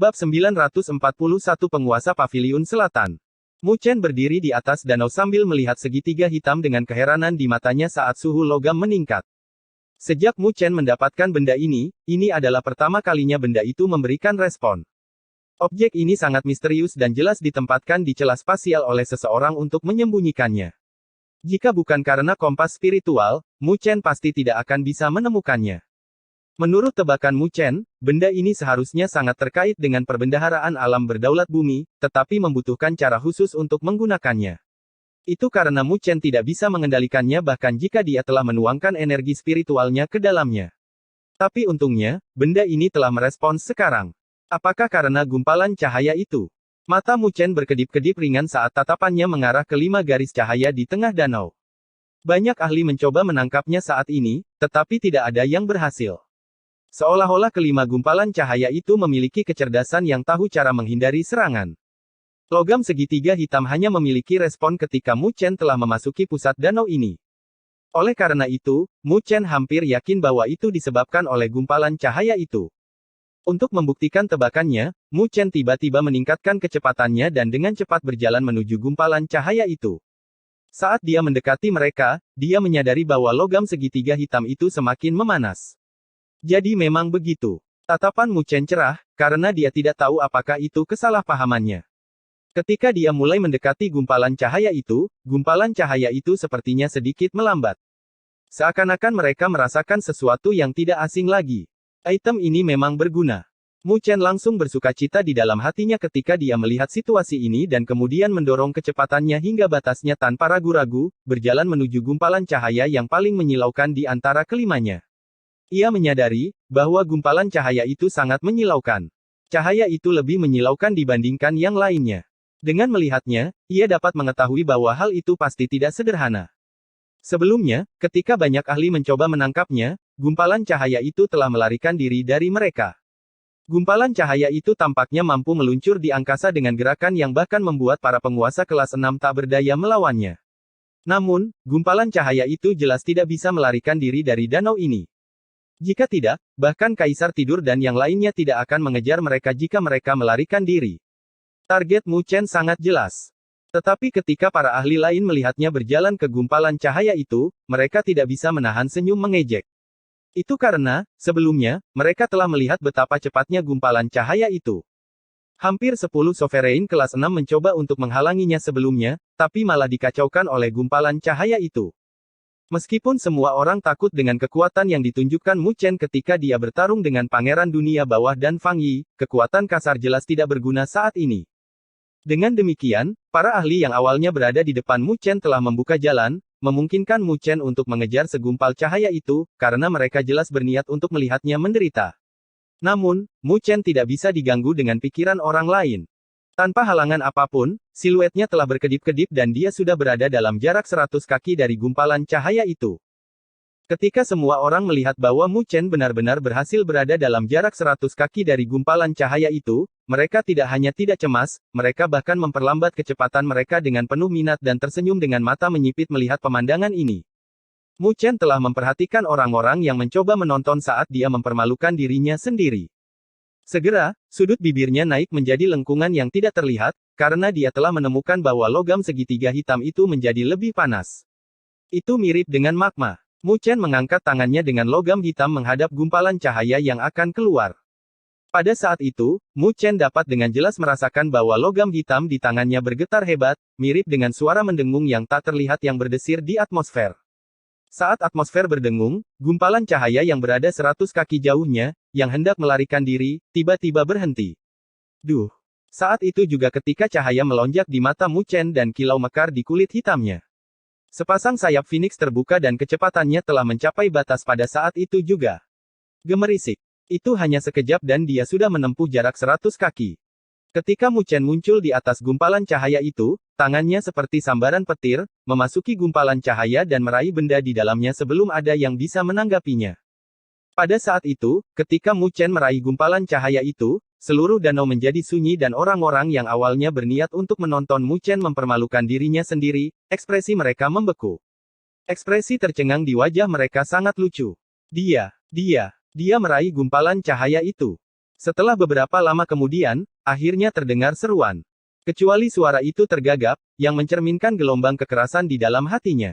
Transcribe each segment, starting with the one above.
Bab 941 Penguasa Paviliun Selatan. Mu Chen berdiri di atas danau sambil melihat segitiga hitam dengan keheranan di matanya saat suhu logam meningkat. Sejak Mu Chen mendapatkan benda ini adalah pertama kalinya benda itu memberikan respon. Objek ini sangat misterius dan jelas ditempatkan di celah spasial oleh seseorang untuk menyembunyikannya. Jika bukan karena kompas spiritual, Mu Chen pasti tidak akan bisa menemukannya. Menurut tebakan Mu Chen, benda ini seharusnya sangat terkait dengan perbendaharaan alam berdaulat bumi, tetapi membutuhkan cara khusus untuk menggunakannya. Itu karena Mu Chen tidak bisa mengendalikannya bahkan jika dia telah menuangkan energi spiritualnya ke dalamnya. Tapi untungnya, benda ini telah merespons sekarang. Apakah karena gumpalan cahaya itu? Mata Mu Chen berkedip-kedip ringan saat tatapannya mengarah ke 5 garis cahaya di tengah danau. Banyak ahli mencoba menangkapnya saat ini, tetapi tidak ada yang berhasil. Seolah-olah kelima gumpalan cahaya itu memiliki kecerdasan yang tahu cara menghindari serangan. Logam segitiga hitam hanya memiliki respon ketika Mu Chen telah memasuki pusat danau ini. Oleh karena itu, Mu Chen hampir yakin bahwa itu disebabkan oleh gumpalan cahaya itu. Untuk membuktikan tebakannya, Mu Chen tiba-tiba meningkatkan kecepatannya dan dengan cepat berjalan menuju gumpalan cahaya itu. Saat dia mendekati mereka, dia menyadari bahwa logam segitiga hitam itu semakin memanas. Jadi memang begitu. Tatapan Mu Chen cerah, karena dia tidak tahu apakah itu kesalahpahamannya. Ketika dia mulai mendekati gumpalan cahaya itu sepertinya sedikit melambat. Seakan-akan mereka merasakan sesuatu yang tidak asing lagi. Item ini memang berguna. Mu Chen langsung bersukacita di dalam hatinya ketika dia melihat situasi ini dan kemudian mendorong kecepatannya hingga batasnya tanpa ragu-ragu, berjalan menuju gumpalan cahaya yang paling menyilaukan di antara kelimanya. Ia menyadari bahwa gumpalan cahaya itu sangat menyilaukan. Cahaya itu lebih menyilaukan dibandingkan yang lainnya. Dengan melihatnya, ia dapat mengetahui bahwa hal itu pasti tidak sederhana. Sebelumnya, ketika banyak ahli mencoba menangkapnya, gumpalan cahaya itu telah melarikan diri dari mereka. Gumpalan cahaya itu tampaknya mampu meluncur di angkasa dengan gerakan yang bahkan membuat para penguasa kelas 6 tak berdaya melawannya. Namun, gumpalan cahaya itu jelas tidak bisa melarikan diri dari danau ini. Jika tidak, bahkan Kaisar Tidur dan yang lainnya tidak akan mengejar mereka jika mereka melarikan diri. Target Mu Chen sangat jelas. Tetapi ketika para ahli lain melihatnya berjalan ke gumpalan cahaya itu, mereka tidak bisa menahan senyum mengejek. Itu karena, sebelumnya, mereka telah melihat betapa cepatnya gumpalan cahaya itu. Hampir 10 sovereign kelas 6 mencoba untuk menghalanginya sebelumnya, tapi malah dikacaukan oleh gumpalan cahaya itu. Meskipun semua orang takut dengan kekuatan yang ditunjukkan Mu Chen ketika dia bertarung dengan Pangeran Dunia Bawah dan Fang Yi, kekuatan kasar jelas tidak berguna saat ini. Dengan demikian, para ahli yang awalnya berada di depan Mu Chen telah membuka jalan, memungkinkan Mu Chen untuk mengejar segumpal cahaya itu, karena mereka jelas berniat untuk melihatnya menderita. Namun, Mu Chen tidak bisa diganggu dengan pikiran orang lain. Tanpa halangan apapun, siluetnya telah berkedip-kedip dan dia sudah berada dalam jarak 100 kaki dari gumpalan cahaya itu. Ketika semua orang melihat bahwa Mu Chen benar-benar berhasil berada dalam jarak 100 kaki dari gumpalan cahaya itu, mereka tidak hanya tidak cemas, mereka bahkan memperlambat kecepatan mereka dengan penuh minat dan tersenyum dengan mata menyipit melihat pemandangan ini. Mu Chen telah memperhatikan orang-orang yang mencoba menonton saat dia mempermalukan dirinya sendiri. Segera, sudut bibirnya naik menjadi lengkungan yang tidak terlihat, karena dia telah menemukan bahwa logam segitiga hitam itu menjadi lebih panas. Itu mirip dengan magma. Mu Chen mengangkat tangannya dengan logam hitam menghadap gumpalan cahaya yang akan keluar. Pada saat itu, Mu Chen dapat dengan jelas merasakan bahwa logam hitam di tangannya bergetar hebat, mirip dengan suara mendengung yang tak terlihat yang berdesir di atmosfer. Saat atmosfer berdengung, gumpalan cahaya yang berada 100 kaki jauhnya, yang hendak melarikan diri, tiba-tiba berhenti. Duh! Saat itu juga ketika cahaya melonjak di mata Mu Chen dan kilau mekar di kulit hitamnya. Sepasang sayap Phoenix terbuka dan kecepatannya telah mencapai batas pada saat itu juga. Gemerisik. Itu hanya sekejap dan dia sudah menempuh jarak 100 kaki. Ketika Mu Chen muncul di atas gumpalan cahaya itu, tangannya seperti sambaran petir, memasuki gumpalan cahaya dan meraih benda di dalamnya sebelum ada yang bisa menanggapinya. Pada saat itu, ketika Mu Chen meraih gumpalan cahaya itu, seluruh danau menjadi sunyi dan orang-orang yang awalnya berniat untuk menonton Mu Chen mempermalukan dirinya sendiri, ekspresi mereka membeku. Ekspresi tercengang di wajah mereka sangat lucu. Dia meraih gumpalan cahaya itu. Setelah beberapa lama kemudian, akhirnya terdengar seruan. Kecuali suara itu tergagap, yang mencerminkan gelombang kekerasan di dalam hatinya.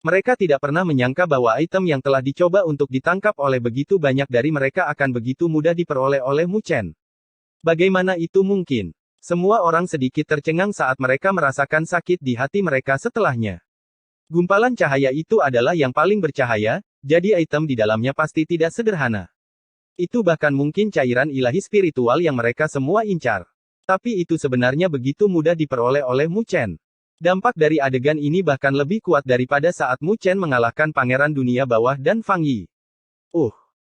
Mereka tidak pernah menyangka bahwa item yang telah dicoba untuk ditangkap oleh begitu banyak dari mereka akan begitu mudah diperoleh oleh Mu Chen. Bagaimana itu mungkin? Semua orang sedikit tercengang saat mereka merasakan sakit di hati mereka setelahnya. Gumpalan cahaya itu adalah yang paling bercahaya, jadi item di dalamnya pasti tidak sederhana. Itu bahkan mungkin cairan ilahi spiritual yang mereka semua incar. Tapi itu sebenarnya begitu mudah diperoleh oleh Mu Chen. Dampak dari adegan ini bahkan lebih kuat daripada saat Mu Chen mengalahkan Pangeran Dunia Bawah dan Fang Yi.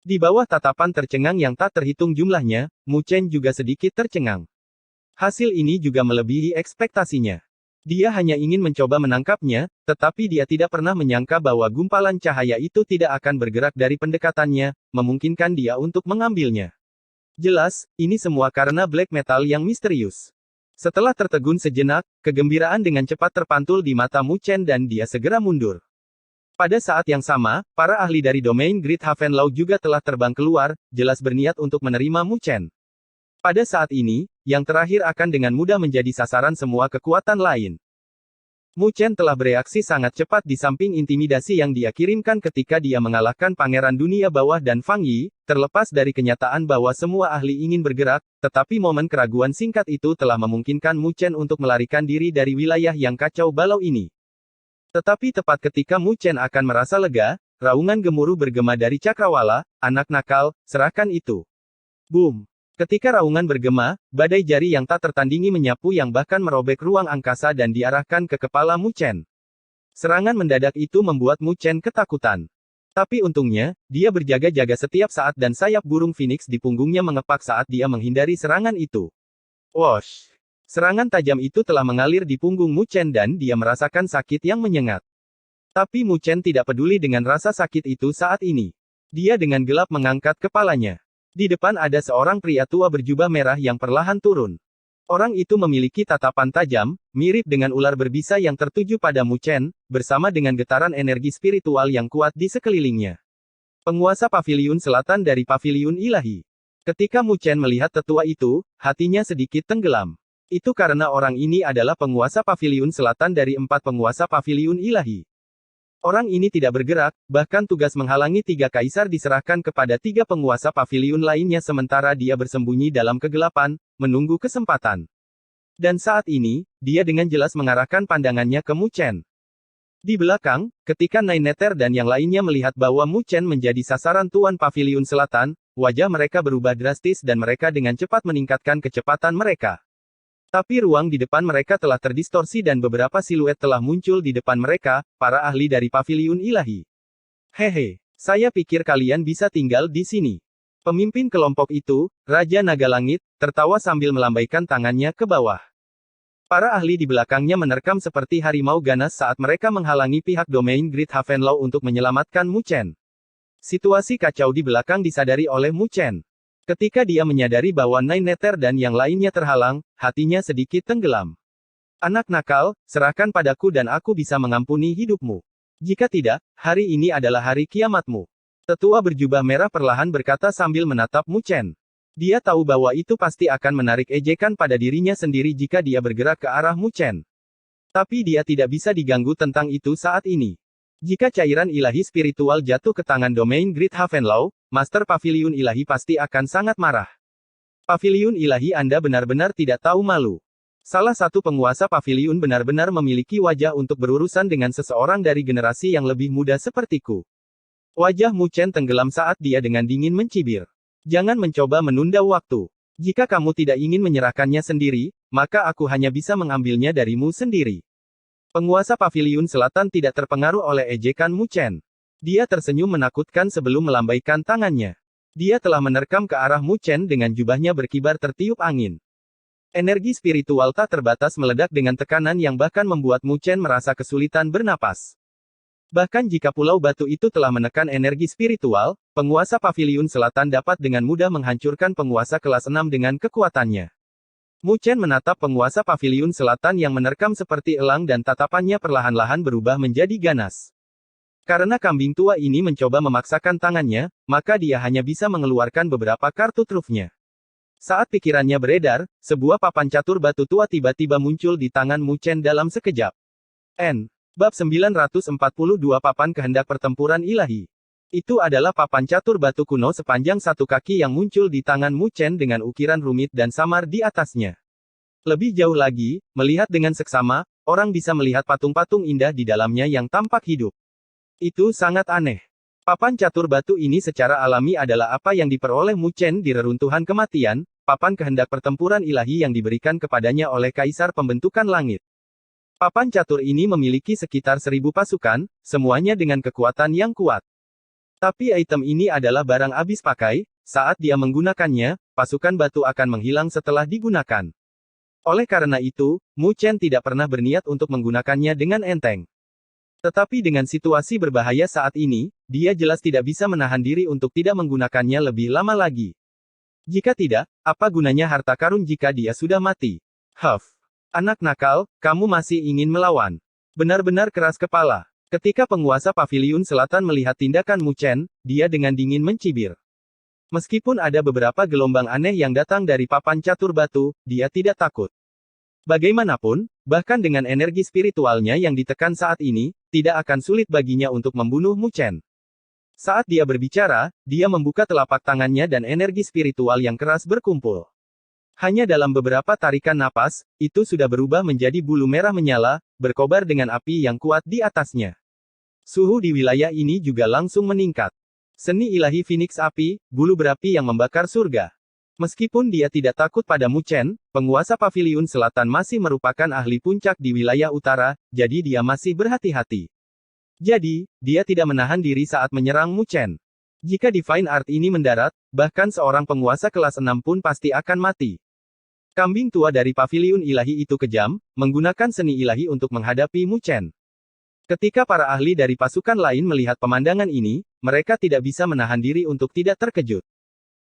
Di bawah tatapan tercengang yang tak terhitung jumlahnya, Mu Chen juga sedikit tercengang. Hasil ini juga melebihi ekspektasinya. Dia hanya ingin mencoba menangkapnya, tetapi dia tidak pernah menyangka bahwa gumpalan cahaya itu tidak akan bergerak dari pendekatannya, memungkinkan dia untuk mengambilnya. Jelas, ini semua karena black metal yang misterius. Setelah tertegun sejenak, kegembiraan dengan cepat terpantul di mata Mu Chen dan dia segera mundur. Pada saat yang sama, para ahli dari domain Great Havenlaw juga telah terbang keluar, jelas berniat untuk menerima Mu Chen. Pada saat ini, yang terakhir akan dengan mudah menjadi sasaran semua kekuatan lain. Mu Chen telah bereaksi sangat cepat di samping intimidasi yang dia kirimkan ketika dia mengalahkan Pangeran Dunia Bawah dan Fang Yi, terlepas dari kenyataan bahwa semua ahli ingin bergerak, tetapi momen keraguan singkat itu telah memungkinkan Mu Chen untuk melarikan diri dari wilayah yang kacau balau ini. Tetapi tepat ketika Mu Chen akan merasa lega, raungan gemuruh bergema dari cakrawala, anak nakal, serahkan itu. Boom! Ketika raungan bergema, badai jari yang tak tertandingi menyapu yang bahkan merobek ruang angkasa dan diarahkan ke kepala Mu Chen. Serangan mendadak itu membuat Mu Chen ketakutan. Tapi untungnya, dia berjaga-jaga setiap saat dan sayap burung phoenix di punggungnya mengepak saat dia menghindari serangan itu. Wosh! Serangan tajam itu telah mengalir di punggung Mu Chen dan dia merasakan sakit yang menyengat. Tapi Mu Chen tidak peduli dengan rasa sakit itu saat ini. Dia dengan gelap mengangkat kepalanya. Di depan ada seorang pria tua berjubah merah yang perlahan turun. Orang itu memiliki tatapan tajam, mirip dengan ular berbisa yang tertuju pada Mu Chen, bersama dengan getaran energi spiritual yang kuat di sekelilingnya. Penguasa Paviliun Selatan dari Paviliun Ilahi. Ketika Mu Chen melihat tetua itu, hatinya sedikit tenggelam. Itu karena orang ini adalah penguasa Paviliun Selatan dari 4 penguasa Paviliun Ilahi. Orang ini tidak bergerak, bahkan tugas menghalangi 3 kaisar diserahkan kepada 3 penguasa paviliun lainnya sementara dia bersembunyi dalam kegelapan, menunggu kesempatan. Dan saat ini, dia dengan jelas mengarahkan pandangannya ke Mu Chen. Di belakang, ketika Nine Nether dan yang lainnya melihat bahwa Mu Chen menjadi sasaran Tuan Paviliun Selatan, wajah mereka berubah drastis dan mereka dengan cepat meningkatkan kecepatan mereka. Tapi ruang di depan mereka telah terdistorsi dan beberapa siluet telah muncul di depan mereka, para ahli dari Paviliun Ilahi. Hehe, saya pikir kalian bisa tinggal di sini. Pemimpin kelompok itu, Raja Naga Langit, tertawa sambil melambaikan tangannya ke bawah. Para ahli di belakangnya menerkam seperti harimau ganas saat mereka menghalangi pihak domain Great Havenlaw untuk menyelamatkan Mu Chen. Situasi kacau di belakang disadari oleh Mu Chen. Ketika dia menyadari bahwa Nine Nether dan yang lainnya terhalang, hatinya sedikit tenggelam. Anak nakal, serahkan padaku dan aku bisa mengampuni hidupmu. Jika tidak, hari ini adalah hari kiamatmu. Tetua berjubah merah perlahan berkata sambil menatap Mu Chen. Dia tahu bahwa itu pasti akan menarik ejekan pada dirinya sendiri jika dia bergerak ke arah Mu Chen. Tapi dia tidak bisa diganggu tentang itu saat ini. Jika cairan ilahi spiritual jatuh ke tangan domain Great Havenlaw, Master Paviliun Ilahi pasti akan sangat marah. Paviliun Ilahi Anda benar-benar tidak tahu malu. Salah satu penguasa paviliun benar-benar memiliki wajah untuk berurusan dengan seseorang dari generasi yang lebih muda sepertiku. Wajah Mu Chen tenggelam saat dia dengan dingin mencibir. Jangan mencoba menunda waktu. Jika kamu tidak ingin menyerahkannya sendiri, maka aku hanya bisa mengambilnya darimu sendiri. Penguasa Paviliun Selatan tidak terpengaruh oleh ejekan Mu Chen. Dia tersenyum menakutkan sebelum melambaikan tangannya. Dia telah menerkam ke arah Mu Chen dengan jubahnya berkibar tertiup angin. Energi spiritual tak terbatas meledak dengan tekanan yang bahkan membuat Mu Chen merasa kesulitan bernapas. Bahkan jika pulau batu itu telah menekan energi spiritual, penguasa Paviliun Selatan dapat dengan mudah menghancurkan penguasa kelas 6 dengan kekuatannya. Mu Chen menatap penguasa Paviliun Selatan yang menerkam seperti elang dan tatapannya perlahan-lahan berubah menjadi ganas. Karena kambing tua ini mencoba memaksakan tangannya, maka dia hanya bisa mengeluarkan beberapa kartu trufnya. Saat pikirannya beredar, sebuah papan catur batu tua tiba-tiba muncul di tangan Mu Chen dalam sekejap. Bab 942 Papan Kehendak Pertempuran Ilahi. Itu adalah papan catur batu kuno sepanjang 1 kaki yang muncul di tangan Mu Chen dengan ukiran rumit dan samar di atasnya. Lebih jauh lagi, melihat dengan seksama, orang bisa melihat patung-patung indah di dalamnya yang tampak hidup. Itu sangat aneh. Papan catur batu ini secara alami adalah apa yang diperoleh Mu Chen di reruntuhan kematian, papan kehendak pertempuran ilahi yang diberikan kepadanya oleh Kaisar Pembentukan Langit. Papan catur ini memiliki sekitar 1000 pasukan, semuanya dengan kekuatan yang kuat. Tapi item ini adalah barang habis pakai, saat dia menggunakannya, pasukan batu akan menghilang setelah digunakan. Oleh karena itu, Mu Chen tidak pernah berniat untuk menggunakannya dengan enteng. Tetapi dengan situasi berbahaya saat ini, dia jelas tidak bisa menahan diri untuk tidak menggunakannya lebih lama lagi. Jika tidak, apa gunanya harta karun jika dia sudah mati? Anak nakal, kamu masih ingin melawan. Benar-benar keras kepala. Ketika penguasa Paviliun Selatan melihat tindakan Mu Chen, dia dengan dingin mencibir. Meskipun ada beberapa gelombang aneh yang datang dari papan catur batu, dia tidak takut. Bagaimanapun, bahkan dengan energi spiritualnya yang ditekan saat ini, tidak akan sulit baginya untuk membunuh Mu Chen. Saat dia berbicara, dia membuka telapak tangannya dan energi spiritual yang keras berkumpul. Hanya dalam beberapa tarikan napas, itu sudah berubah menjadi bulu merah menyala, berkobar dengan api yang kuat di atasnya. Suhu di wilayah ini juga langsung meningkat. Seni ilahi Phoenix Api, bulu berapi yang membakar surga. Meskipun dia tidak takut pada Mu Chen, penguasa Paviliun Selatan masih merupakan ahli puncak di wilayah utara, jadi dia masih berhati-hati. Jadi, dia tidak menahan diri saat menyerang Mu Chen. Jika Divine Art ini mendarat, bahkan seorang penguasa kelas 6 pun pasti akan mati. Kambing tua dari Paviliun Ilahi itu kejam, menggunakan seni ilahi untuk menghadapi Mu Chen. Ketika para ahli dari pasukan lain melihat pemandangan ini, mereka tidak bisa menahan diri untuk tidak terkejut.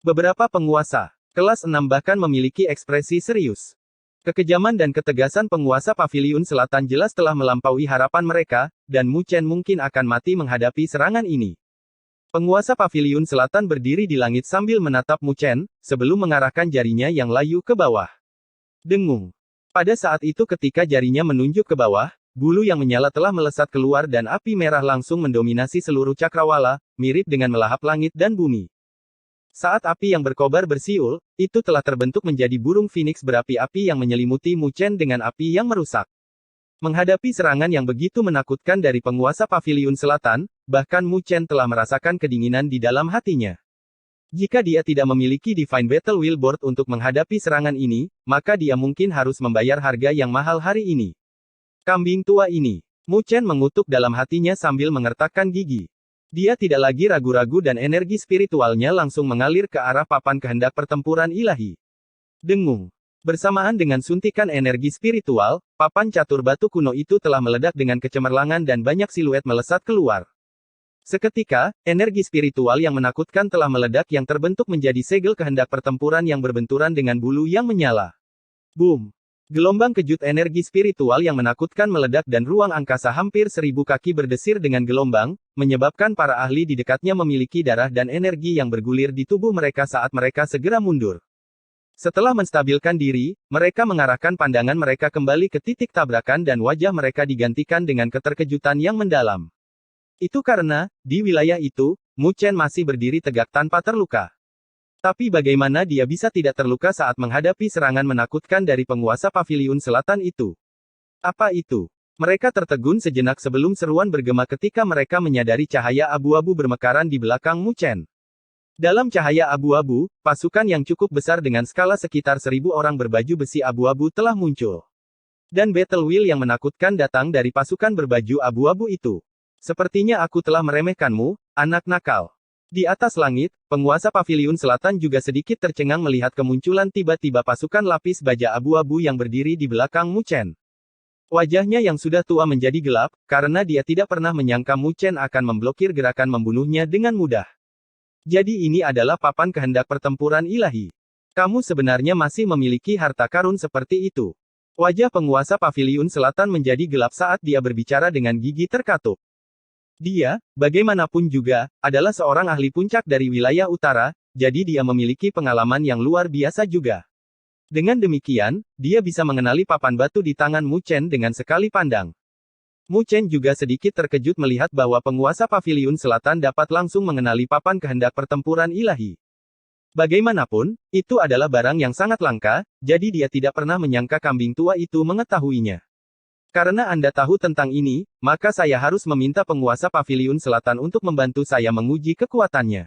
Beberapa penguasa kelas 6 bahkan memiliki ekspresi serius. Kekejaman dan ketegasan penguasa Paviliun Selatan jelas telah melampaui harapan mereka, dan Mu Chen mungkin akan mati menghadapi serangan ini. Penguasa Paviliun Selatan berdiri di langit sambil menatap Mu Chen, sebelum mengarahkan jarinya yang layu ke bawah. Dengung. Pada saat itu ketika jarinya menunjuk ke bawah, bulu yang menyala telah melesat keluar dan api merah langsung mendominasi seluruh cakrawala, mirip dengan melahap langit dan bumi. Saat api yang berkobar bersiul, itu telah terbentuk menjadi burung phoenix berapi-api yang menyelimuti Mu Chen dengan api yang merusak. Menghadapi serangan yang begitu menakutkan dari penguasa Paviliun Selatan, bahkan Mu Chen telah merasakan kedinginan di dalam hatinya. Jika dia tidak memiliki Divine Battle Wheel Board untuk menghadapi serangan ini, maka dia mungkin harus membayar harga yang mahal hari ini. Kambing tua ini. Mu Chen mengutuk dalam hatinya sambil mengertakkan gigi. Dia tidak lagi ragu-ragu dan energi spiritualnya langsung mengalir ke arah papan kehendak pertempuran ilahi. Dengung. Bersamaan dengan suntikan energi spiritual, papan catur batu kuno itu telah meledak dengan kecemerlangan dan banyak siluet melesat keluar. Seketika, energi spiritual yang menakutkan telah meledak yang terbentuk menjadi segel kehendak pertempuran yang berbenturan dengan bulu yang menyala. Boom! Gelombang kejut energi spiritual yang menakutkan meledak dan ruang angkasa hampir 1000 kaki berdesir dengan gelombang, menyebabkan para ahli di dekatnya memiliki darah dan energi yang bergulir di tubuh mereka saat mereka segera mundur. Setelah menstabilkan diri, mereka mengarahkan pandangan mereka kembali ke titik tabrakan dan wajah mereka digantikan dengan keterkejutan yang mendalam. Itu karena, di wilayah itu, Mu Chen masih berdiri tegak tanpa terluka. Tapi bagaimana dia bisa tidak terluka saat menghadapi serangan menakutkan dari penguasa Paviliun Selatan itu? Apa itu? Mereka tertegun sejenak sebelum seruan bergema ketika mereka menyadari cahaya abu-abu bermekaran di belakang Mu Chen. Dalam cahaya abu-abu, pasukan yang cukup besar dengan skala sekitar 1000 orang berbaju besi abu-abu telah muncul. Dan Battle Wheel yang menakutkan datang dari pasukan berbaju abu-abu itu. Sepertinya aku telah meremehkanmu, anak nakal. Di atas langit, penguasa Paviliun Selatan juga sedikit tercengang melihat kemunculan tiba-tiba pasukan lapis baja abu-abu yang berdiri di belakang Mu Chen. Wajahnya yang sudah tua menjadi gelap, karena dia tidak pernah menyangka Mu Chen akan memblokir gerakan membunuhnya dengan mudah. Jadi ini adalah papan kehendak pertempuran ilahi. Kamu sebenarnya masih memiliki harta karun seperti itu. Wajah penguasa Paviliun Selatan menjadi gelap saat dia berbicara dengan gigi terkatup. Dia, bagaimanapun juga, adalah seorang ahli puncak dari wilayah utara, jadi dia memiliki pengalaman yang luar biasa juga. Dengan demikian, dia bisa mengenali papan batu di tangan Mu Chen dengan sekali pandang. Mu Chen juga sedikit terkejut melihat bahwa penguasa Paviliun Selatan dapat langsung mengenali papan kehendak pertempuran ilahi. Bagaimanapun, itu adalah barang yang sangat langka, jadi dia tidak pernah menyangka kambing tua itu mengetahuinya. Karena Anda tahu tentang ini, maka saya harus meminta penguasa Paviliun Selatan untuk membantu saya menguji kekuatannya.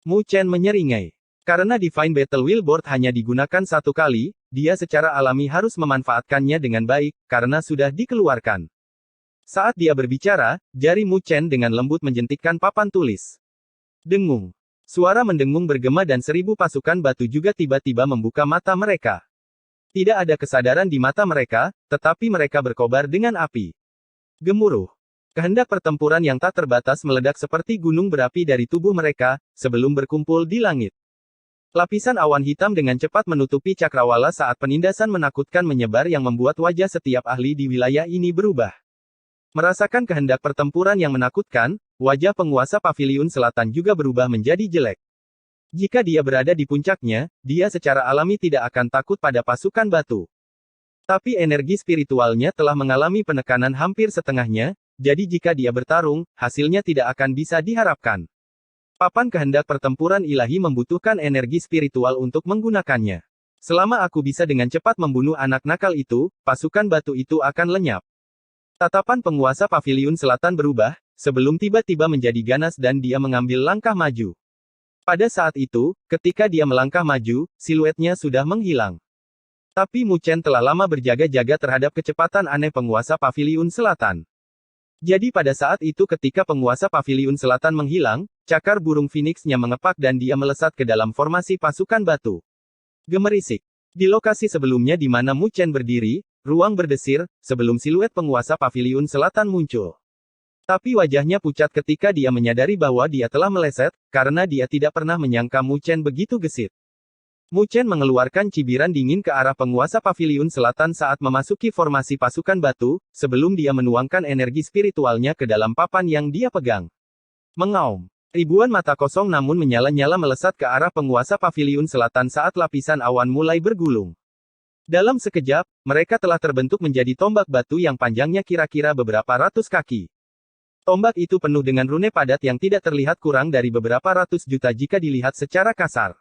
Mu Chen menyeringai. Karena Divine Battle Wheel Board hanya digunakan satu kali, dia secara alami harus memanfaatkannya dengan baik, karena sudah dikeluarkan. Saat dia berbicara, jari Mu Chen dengan lembut menjentikkan papan tulis. Dengung. Suara mendengung bergema dan 1000 pasukan batu juga tiba-tiba membuka mata mereka. Tidak ada kesadaran di mata mereka, tetapi mereka berkobar dengan api. Gemuruh. Kehendak pertempuran yang tak terbatas meledak seperti gunung berapi dari tubuh mereka, sebelum berkumpul di langit. Lapisan awan hitam dengan cepat menutupi cakrawala saat penindasan menakutkan menyebar yang membuat wajah setiap ahli di wilayah ini berubah. Merasakan kehendak pertempuran yang menakutkan, wajah penguasa Paviliun Selatan juga berubah menjadi jelek. Jika dia berada di puncaknya, dia secara alami tidak akan takut pada pasukan batu. Tapi energi spiritualnya telah mengalami penekanan hampir setengahnya, jadi jika dia bertarung, hasilnya tidak akan bisa diharapkan. Papan kehendak pertempuran ilahi membutuhkan energi spiritual untuk menggunakannya. Selama aku bisa dengan cepat membunuh anak nakal itu, pasukan batu itu akan lenyap. Tatapan penguasa Paviliun Selatan berubah, sebelum tiba-tiba menjadi ganas dan dia mengambil langkah maju. Pada saat itu, ketika dia melangkah maju, siluetnya sudah menghilang. Tapi Mu Chen telah lama berjaga-jaga terhadap kecepatan aneh penguasa Paviliun Selatan. Jadi pada saat itu ketika penguasa Paviliun Selatan menghilang, cakar burung Phoenix-nya mengepak dan dia melesat ke dalam formasi pasukan batu. Gemerisik. Di lokasi sebelumnya di mana Mu Chen berdiri, ruang berdesir, sebelum siluet penguasa Paviliun Selatan muncul. Tapi wajahnya pucat ketika dia menyadari bahwa dia telah meleset, karena dia tidak pernah menyangka Mu Chen begitu gesit. Mu Chen mengeluarkan cibiran dingin ke arah penguasa Paviliun Selatan saat memasuki formasi pasukan batu, sebelum dia menuangkan energi spiritualnya ke dalam papan yang dia pegang. Mengaum. Ribuan mata kosong namun menyala-nyala melesat ke arah penguasa Paviliun Selatan saat lapisan awan mulai bergulung. Dalam sekejap, mereka telah terbentuk menjadi tombak batu yang panjangnya kira-kira beberapa ratus kaki. Tombak itu penuh dengan rune padat yang tidak terlihat kurang dari beberapa ratus juta jika dilihat secara kasar.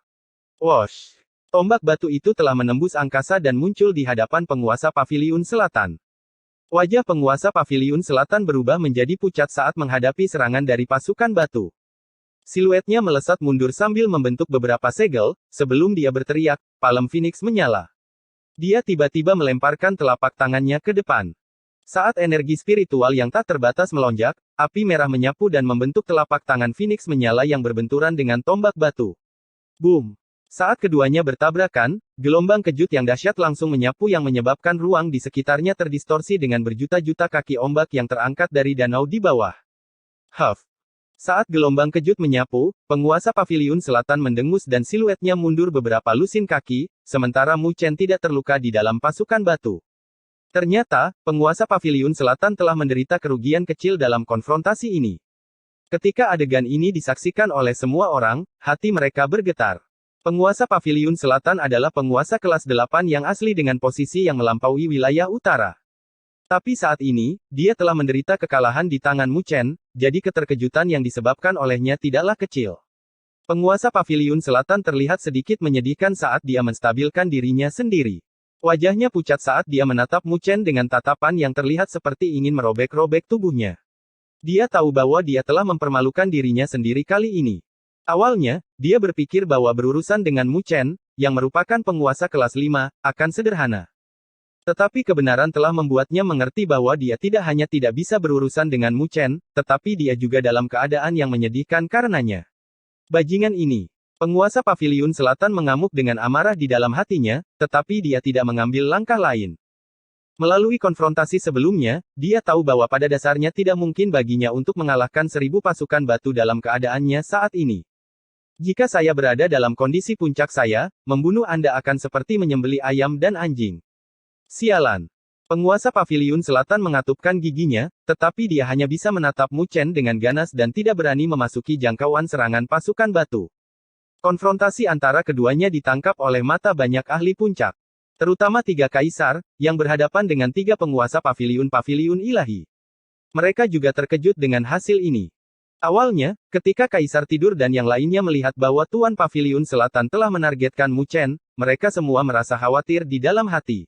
Wosh! Tombak batu itu telah menembus angkasa dan muncul di hadapan penguasa Paviliun Selatan. Wajah penguasa Paviliun Selatan berubah menjadi pucat saat menghadapi serangan dari pasukan batu. Siluetnya melesat mundur sambil membentuk beberapa segel, sebelum dia berteriak, palem Phoenix menyala. Dia tiba-tiba melemparkan telapak tangannya ke depan. Saat energi spiritual yang tak terbatas melonjak, api merah menyapu dan membentuk telapak tangan Phoenix menyala yang berbenturan dengan tombak batu. Boom! Saat keduanya bertabrakan, gelombang kejut yang dahsyat langsung menyapu yang menyebabkan ruang di sekitarnya terdistorsi dengan berjuta-juta kaki ombak yang terangkat dari danau di bawah. Huff! Saat gelombang kejut menyapu, penguasa Paviliun Selatan mendengus dan siluetnya mundur beberapa lusin kaki, sementara Mu Chen tidak terluka di dalam pasukan batu. Ternyata, penguasa Paviliun Selatan telah menderita kerugian kecil dalam konfrontasi ini. Ketika adegan ini disaksikan oleh semua orang, hati mereka bergetar. Penguasa Paviliun Selatan adalah penguasa kelas 8 yang asli dengan posisi yang melampaui wilayah utara. Tapi saat ini, dia telah menderita kekalahan di tangan Mu Chen, jadi keterkejutan yang disebabkan olehnya tidaklah kecil. Penguasa Paviliun Selatan terlihat sedikit menyedihkan saat dia menstabilkan dirinya sendiri. Wajahnya pucat saat dia menatap Mu Chen dengan tatapan yang terlihat seperti ingin merobek-robek tubuhnya. Dia tahu bahwa dia telah mempermalukan dirinya sendiri kali ini. Awalnya, dia berpikir bahwa berurusan dengan Mu Chen, yang merupakan penguasa kelas 5, akan sederhana. Tetapi kebenaran telah membuatnya mengerti bahwa dia tidak hanya tidak bisa berurusan dengan Mu Chen, tetapi dia juga dalam keadaan yang menyedihkan karenanya. Bajingan ini. Penguasa Paviliun Selatan mengamuk dengan amarah di dalam hatinya, tetapi dia tidak mengambil langkah lain. Melalui konfrontasi sebelumnya, dia tahu bahwa pada dasarnya tidak mungkin baginya untuk mengalahkan 1000 pasukan batu dalam keadaannya saat ini. Jika saya berada dalam kondisi puncak saya, membunuh Anda akan seperti menyembelih ayam dan anjing. Sialan. Penguasa Paviliun Selatan mengatupkan giginya, tetapi dia hanya bisa menatap Mu Chen dengan ganas dan tidak berani memasuki jangkauan serangan pasukan batu. Konfrontasi antara keduanya ditangkap oleh mata banyak ahli puncak. Terutama 3 kaisar, yang berhadapan dengan 3 penguasa paviliun-paviliun ilahi. Mereka juga terkejut dengan hasil ini. Awalnya, ketika kaisar tidur dan yang lainnya melihat bahwa Tuan Paviliun Selatan telah menargetkan Mu Chen, mereka semua merasa khawatir di dalam hati.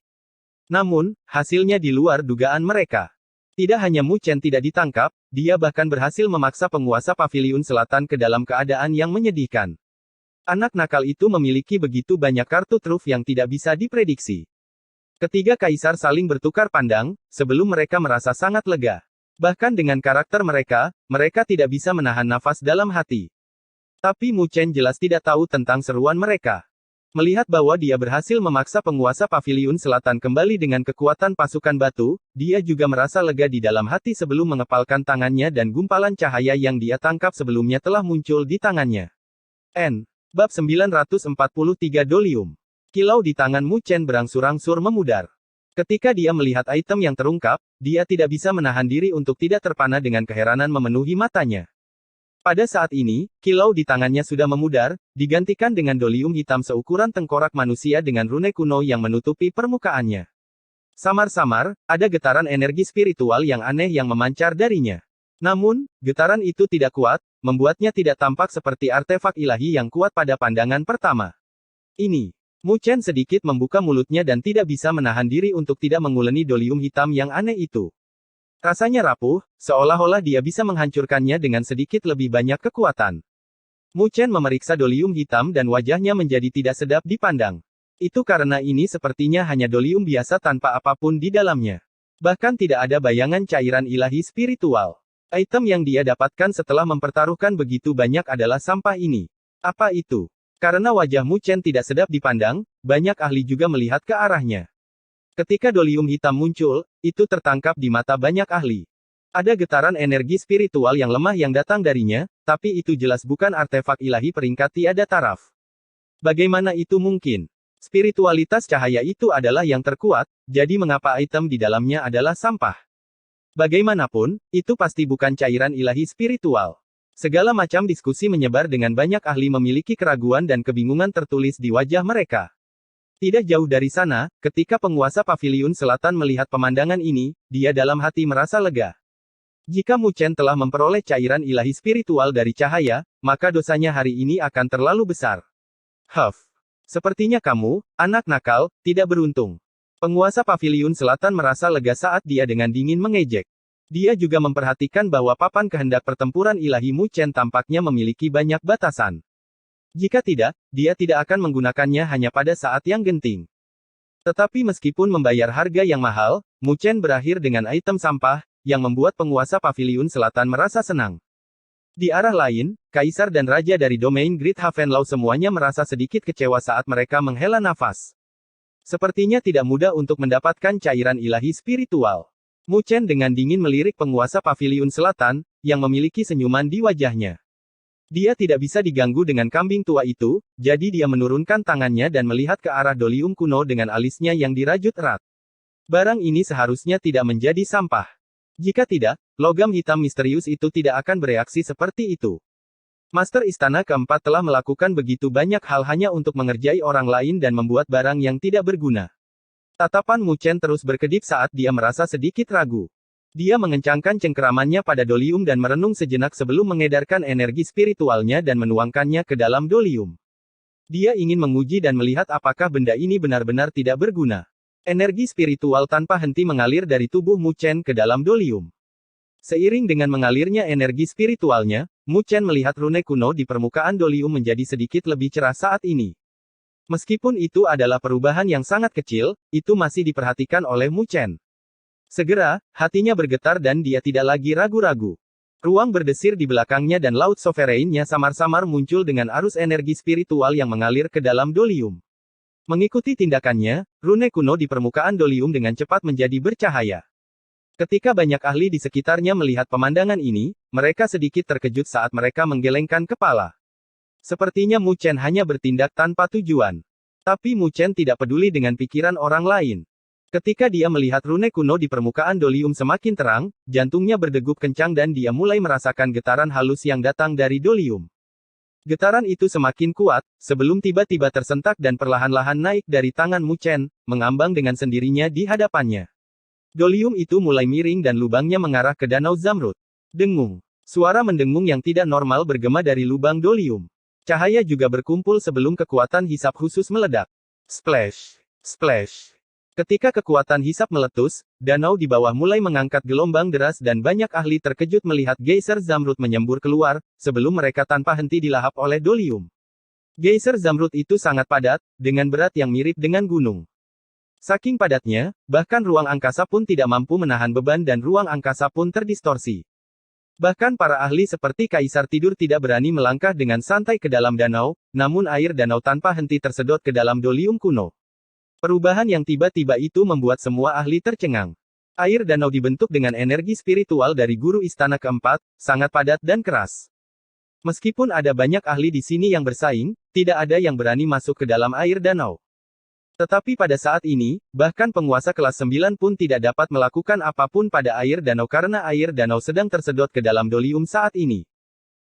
Namun, hasilnya di luar dugaan mereka. Tidak hanya Mu Chen tidak ditangkap, dia bahkan berhasil memaksa penguasa Paviliun Selatan ke dalam keadaan yang menyedihkan. Anak nakal itu memiliki begitu banyak kartu truf yang tidak bisa diprediksi. Ketiga kaisar saling bertukar pandang, sebelum mereka merasa sangat lega. Bahkan dengan karakter mereka, mereka tidak bisa menahan nafas dalam hati. Tapi Mu Chen jelas tidak tahu tentang seruan mereka. Melihat bahwa dia berhasil memaksa penguasa Paviliun Selatan kembali dengan kekuatan pasukan batu, dia juga merasa lega di dalam hati sebelum mengepalkan tangannya dan gumpalan cahaya yang dia tangkap sebelumnya telah muncul di tangannya. Bab 943 Dolium. Kilau di tangan Mu Chen berangsur-angsur memudar. Ketika dia melihat item yang terungkap, dia tidak bisa menahan diri untuk tidak terpana dengan keheranan memenuhi matanya. Pada saat ini, kilau di tangannya sudah memudar, digantikan dengan dolium hitam seukuran tengkorak manusia dengan rune kuno yang menutupi permukaannya. Samar-samar, ada getaran energi spiritual yang aneh yang memancar darinya. Namun, getaran itu tidak kuat, membuatnya tidak tampak seperti artefak ilahi yang kuat pada pandangan pertama. Ini. Mu Chen sedikit membuka mulutnya dan tidak bisa menahan diri untuk tidak menguleni dolium hitam yang aneh itu. Rasanya rapuh, seolah-olah dia bisa menghancurkannya dengan sedikit lebih banyak kekuatan. Mu Chen memeriksa dolium hitam dan wajahnya menjadi tidak sedap dipandang. Itu karena ini sepertinya hanya dolium biasa tanpa apapun di dalamnya. Bahkan tidak ada bayangan cairan ilahi spiritual. Item yang dia dapatkan setelah mempertaruhkan begitu banyak adalah sampah ini. Apa itu? Karena wajah Mu Chen tidak sedap dipandang, banyak ahli juga melihat ke arahnya. Ketika dolium hitam muncul, itu tertangkap di mata banyak ahli. Ada getaran energi spiritual yang lemah yang datang darinya, tapi itu jelas bukan artefak ilahi peringkat tiada taraf. Bagaimana itu mungkin? Spiritualitas cahaya itu adalah yang terkuat, jadi mengapa item di dalamnya adalah sampah? Bagaimanapun, itu pasti bukan cairan ilahi spiritual. Segala macam diskusi menyebar dengan banyak ahli memiliki keraguan dan kebingungan tertulis di wajah mereka. Tidak jauh dari sana, ketika penguasa Paviliun Selatan melihat pemandangan ini, dia dalam hati merasa lega. Jika Mu Chen telah memperoleh cairan ilahi spiritual dari cahaya, maka dosanya hari ini akan terlalu besar. Sepertinya kamu, anak nakal, tidak beruntung. Penguasa Paviliun Selatan merasa lega saat dia dengan dingin mengejek. Dia juga memperhatikan bahwa papan kehendak pertempuran ilahi Mu Chen tampaknya memiliki banyak batasan. Jika tidak, dia tidak akan menggunakannya hanya pada saat yang genting. Tetapi meskipun membayar harga yang mahal, Mu Chen berakhir dengan item sampah, yang membuat penguasa Paviliun Selatan merasa senang. Di arah lain, Kaisar dan Raja dari domain Great Havenlau semuanya merasa sedikit kecewa saat mereka menghela nafas. Sepertinya tidak mudah untuk mendapatkan cairan ilahi spiritual. Mu Chen dengan dingin melirik penguasa Paviliun Selatan, yang memiliki senyuman di wajahnya. Dia tidak bisa diganggu dengan kambing tua itu, jadi dia menurunkan tangannya dan melihat ke arah dolium kuno dengan alisnya yang dirajut erat. Barang ini seharusnya tidak menjadi sampah. Jika tidak, logam hitam misterius itu tidak akan bereaksi seperti itu. Master Istana Keempat telah melakukan begitu banyak hal hanya untuk mengerjai orang lain dan membuat barang yang tidak berguna. Tatapan Mu Chen terus berkedip saat dia merasa sedikit ragu. Dia mengencangkan cengkeramannya pada dolium dan merenung sejenak sebelum mengedarkan energi spiritualnya dan menuangkannya ke dalam dolium. Dia ingin menguji dan melihat apakah benda ini benar-benar tidak berguna. Energi spiritual tanpa henti mengalir dari tubuh Mu Chen ke dalam dolium. Seiring dengan mengalirnya energi spiritualnya, Mu Chen melihat rune kuno di permukaan dolium menjadi sedikit lebih cerah saat ini. Meskipun itu adalah perubahan yang sangat kecil, itu masih diperhatikan oleh Mu Chen. Segera, hatinya bergetar dan dia tidak lagi ragu-ragu. Ruang berdesir di belakangnya dan laut sovereign-nya samar-samar muncul dengan arus energi spiritual yang mengalir ke dalam dolium. Mengikuti tindakannya, rune kuno di permukaan dolium dengan cepat menjadi bercahaya. Ketika banyak ahli di sekitarnya melihat pemandangan ini, mereka sedikit terkejut saat mereka menggelengkan kepala. Sepertinya Mu Chen hanya bertindak tanpa tujuan. Tapi Mu Chen tidak peduli dengan pikiran orang lain. Ketika dia melihat rune kuno di permukaan dolium semakin terang, jantungnya berdegup kencang dan dia mulai merasakan getaran halus yang datang dari dolium. Getaran itu semakin kuat, sebelum tiba-tiba tersentak dan perlahan-lahan naik dari tangan Mu Chen, mengambang dengan sendirinya di hadapannya. Dolium itu mulai miring dan lubangnya mengarah ke Danau Zamrud. Dengung. Suara mendengung yang tidak normal bergema dari lubang dolium. Cahaya juga berkumpul sebelum kekuatan hisap khusus meledak. Splash! Splash! Ketika kekuatan hisap meletus, danau di bawah mulai mengangkat gelombang deras dan banyak ahli terkejut melihat geyser Zamrud menyembur keluar, sebelum mereka tanpa henti dilahap oleh dolium. Geyser Zamrud itu sangat padat, dengan berat yang mirip dengan gunung. Saking padatnya, bahkan ruang angkasa pun tidak mampu menahan beban dan ruang angkasa pun terdistorsi. Bahkan para ahli seperti Kaisar Tidur tidak berani melangkah dengan santai ke dalam danau, namun air danau tanpa henti tersedot ke dalam dolium kuno. Perubahan yang tiba-tiba itu membuat semua ahli tercengang. Air danau dibentuk dengan energi spiritual dari guru istana keempat, sangat padat dan keras. Meskipun ada banyak ahli di sini yang bersaing, tidak ada yang berani masuk ke dalam air danau. Tetapi pada saat ini, bahkan penguasa kelas 9 pun tidak dapat melakukan apapun pada air danau karena air danau sedang tersedot ke dalam dolium saat ini.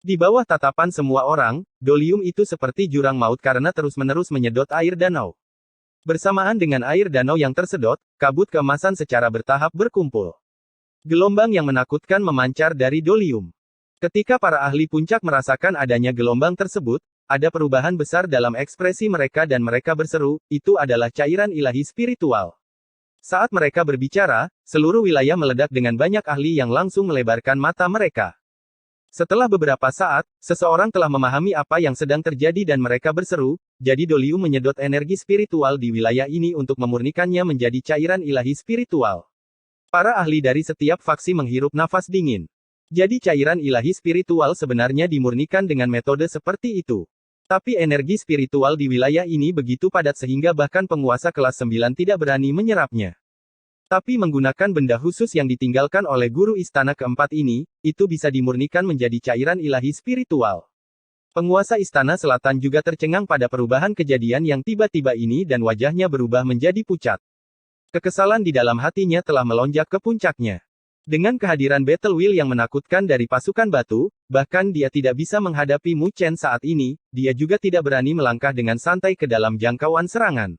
Di bawah tatapan semua orang, dolium itu seperti jurang maut karena terus-menerus menyedot air danau. Bersamaan dengan air danau yang tersedot, kabut keemasan secara bertahap berkumpul. Gelombang yang menakutkan memancar dari dolium. Ketika para ahli puncak merasakan adanya gelombang tersebut, ada perubahan besar dalam ekspresi mereka dan mereka berseru, itu adalah cairan ilahi spiritual. Saat mereka berbicara, seluruh wilayah meledak dengan banyak ahli yang langsung melebarkan mata mereka. Setelah beberapa saat, seseorang telah memahami apa yang sedang terjadi dan mereka berseru, jadi dolium menyedot energi spiritual di wilayah ini untuk memurnikannya menjadi cairan ilahi spiritual. Para ahli dari setiap faksi menghirup nafas dingin. Jadi cairan ilahi spiritual sebenarnya dimurnikan dengan metode seperti itu. Tapi energi spiritual di wilayah ini begitu padat sehingga bahkan penguasa kelas 9 tidak berani menyerapnya. Tapi menggunakan benda khusus yang ditinggalkan oleh guru istana keempat ini, itu bisa dimurnikan menjadi cairan ilahi spiritual. Penguasa istana selatan juga tercengang pada perubahan kejadian yang tiba-tiba ini dan wajahnya berubah menjadi pucat. Kekesalan di dalam hatinya telah melonjak ke puncaknya. Dengan kehadiran Battle Wheel yang menakutkan dari pasukan batu, bahkan dia tidak bisa menghadapi Mu Chen saat ini, dia juga tidak berani melangkah dengan santai ke dalam jangkauan serangan.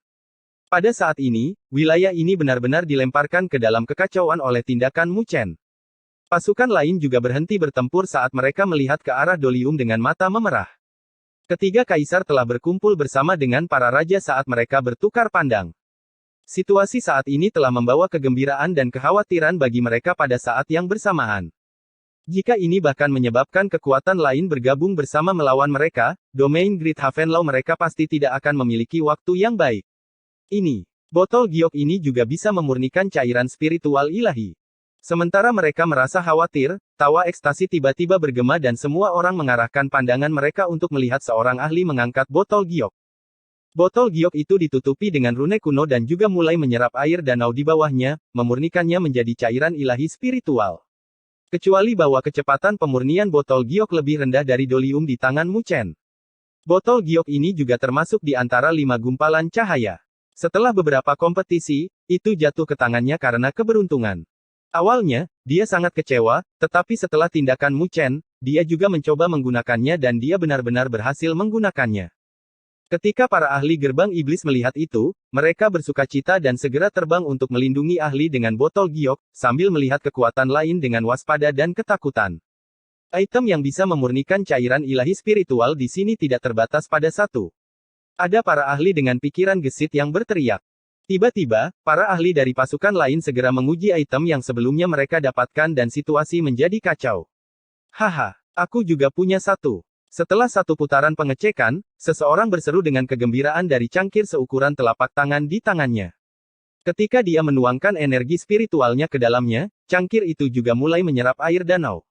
Pada saat ini, wilayah ini benar-benar dilemparkan ke dalam kekacauan oleh tindakan Mu Chen. Pasukan lain juga berhenti bertempur saat mereka melihat ke arah dolium dengan mata memerah. Ketiga kaisar telah berkumpul bersama dengan para raja saat mereka bertukar pandang. Situasi saat ini telah membawa kegembiraan dan kekhawatiran bagi mereka pada saat yang bersamaan. Jika ini bahkan menyebabkan kekuatan lain bergabung bersama melawan mereka, domain Great Havenlaw mereka pasti tidak akan memiliki waktu yang baik. Ini, botol giok ini juga bisa memurnikan cairan spiritual ilahi. Sementara mereka merasa khawatir, tawa ekstasi tiba-tiba bergema dan semua orang mengarahkan pandangan mereka untuk melihat seorang ahli mengangkat botol giok. Botol giok itu ditutupi dengan rune kuno dan juga mulai menyerap air danau di bawahnya, memurnikannya menjadi cairan ilahi spiritual. Kecuali bahwa kecepatan pemurnian botol giok lebih rendah dari dolium di tangan Mu Chen. Botol giok ini juga termasuk di antara 5 gumpalan cahaya. Setelah beberapa kompetisi, itu jatuh ke tangannya karena keberuntungan. Awalnya, dia sangat kecewa, tetapi setelah tindakan Mu Chen, dia juga mencoba menggunakannya dan dia benar-benar berhasil menggunakannya. Ketika para ahli gerbang iblis melihat itu, mereka bersukacita dan segera terbang untuk melindungi ahli dengan botol giok, sambil melihat kekuatan lain dengan waspada dan ketakutan. Item yang bisa memurnikan cairan ilahi spiritual di sini tidak terbatas pada satu. Ada para ahli dengan pikiran gesit yang berteriak. Tiba-tiba, para ahli dari pasukan lain segera menguji item yang sebelumnya mereka dapatkan dan situasi menjadi kacau. Haha, aku juga punya satu. Setelah satu putaran pengecekan, seseorang berseru dengan kegembiraan dari cangkir seukuran telapak tangan di tangannya. Ketika dia menuangkan energi spiritualnya ke dalamnya, cangkir itu juga mulai menyerap air danau.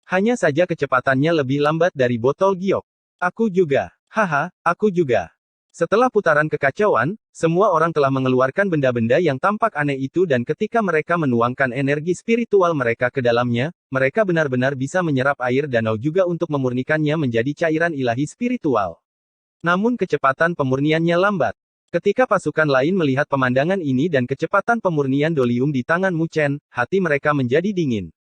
Hanya saja kecepatannya lebih lambat dari botol giok. Aku juga. Haha, aku juga. Setelah putaran kekacauan, semua orang telah mengeluarkan benda-benda yang tampak aneh itu dan ketika mereka menuangkan energi spiritual mereka ke dalamnya, mereka benar-benar bisa menyerap air danau juga untuk memurnikannya menjadi cairan ilahi spiritual. Namun kecepatan pemurniannya lambat. Ketika pasukan lain melihat pemandangan ini dan kecepatan pemurnian dolium di tangan Mu Chen, hati mereka menjadi dingin.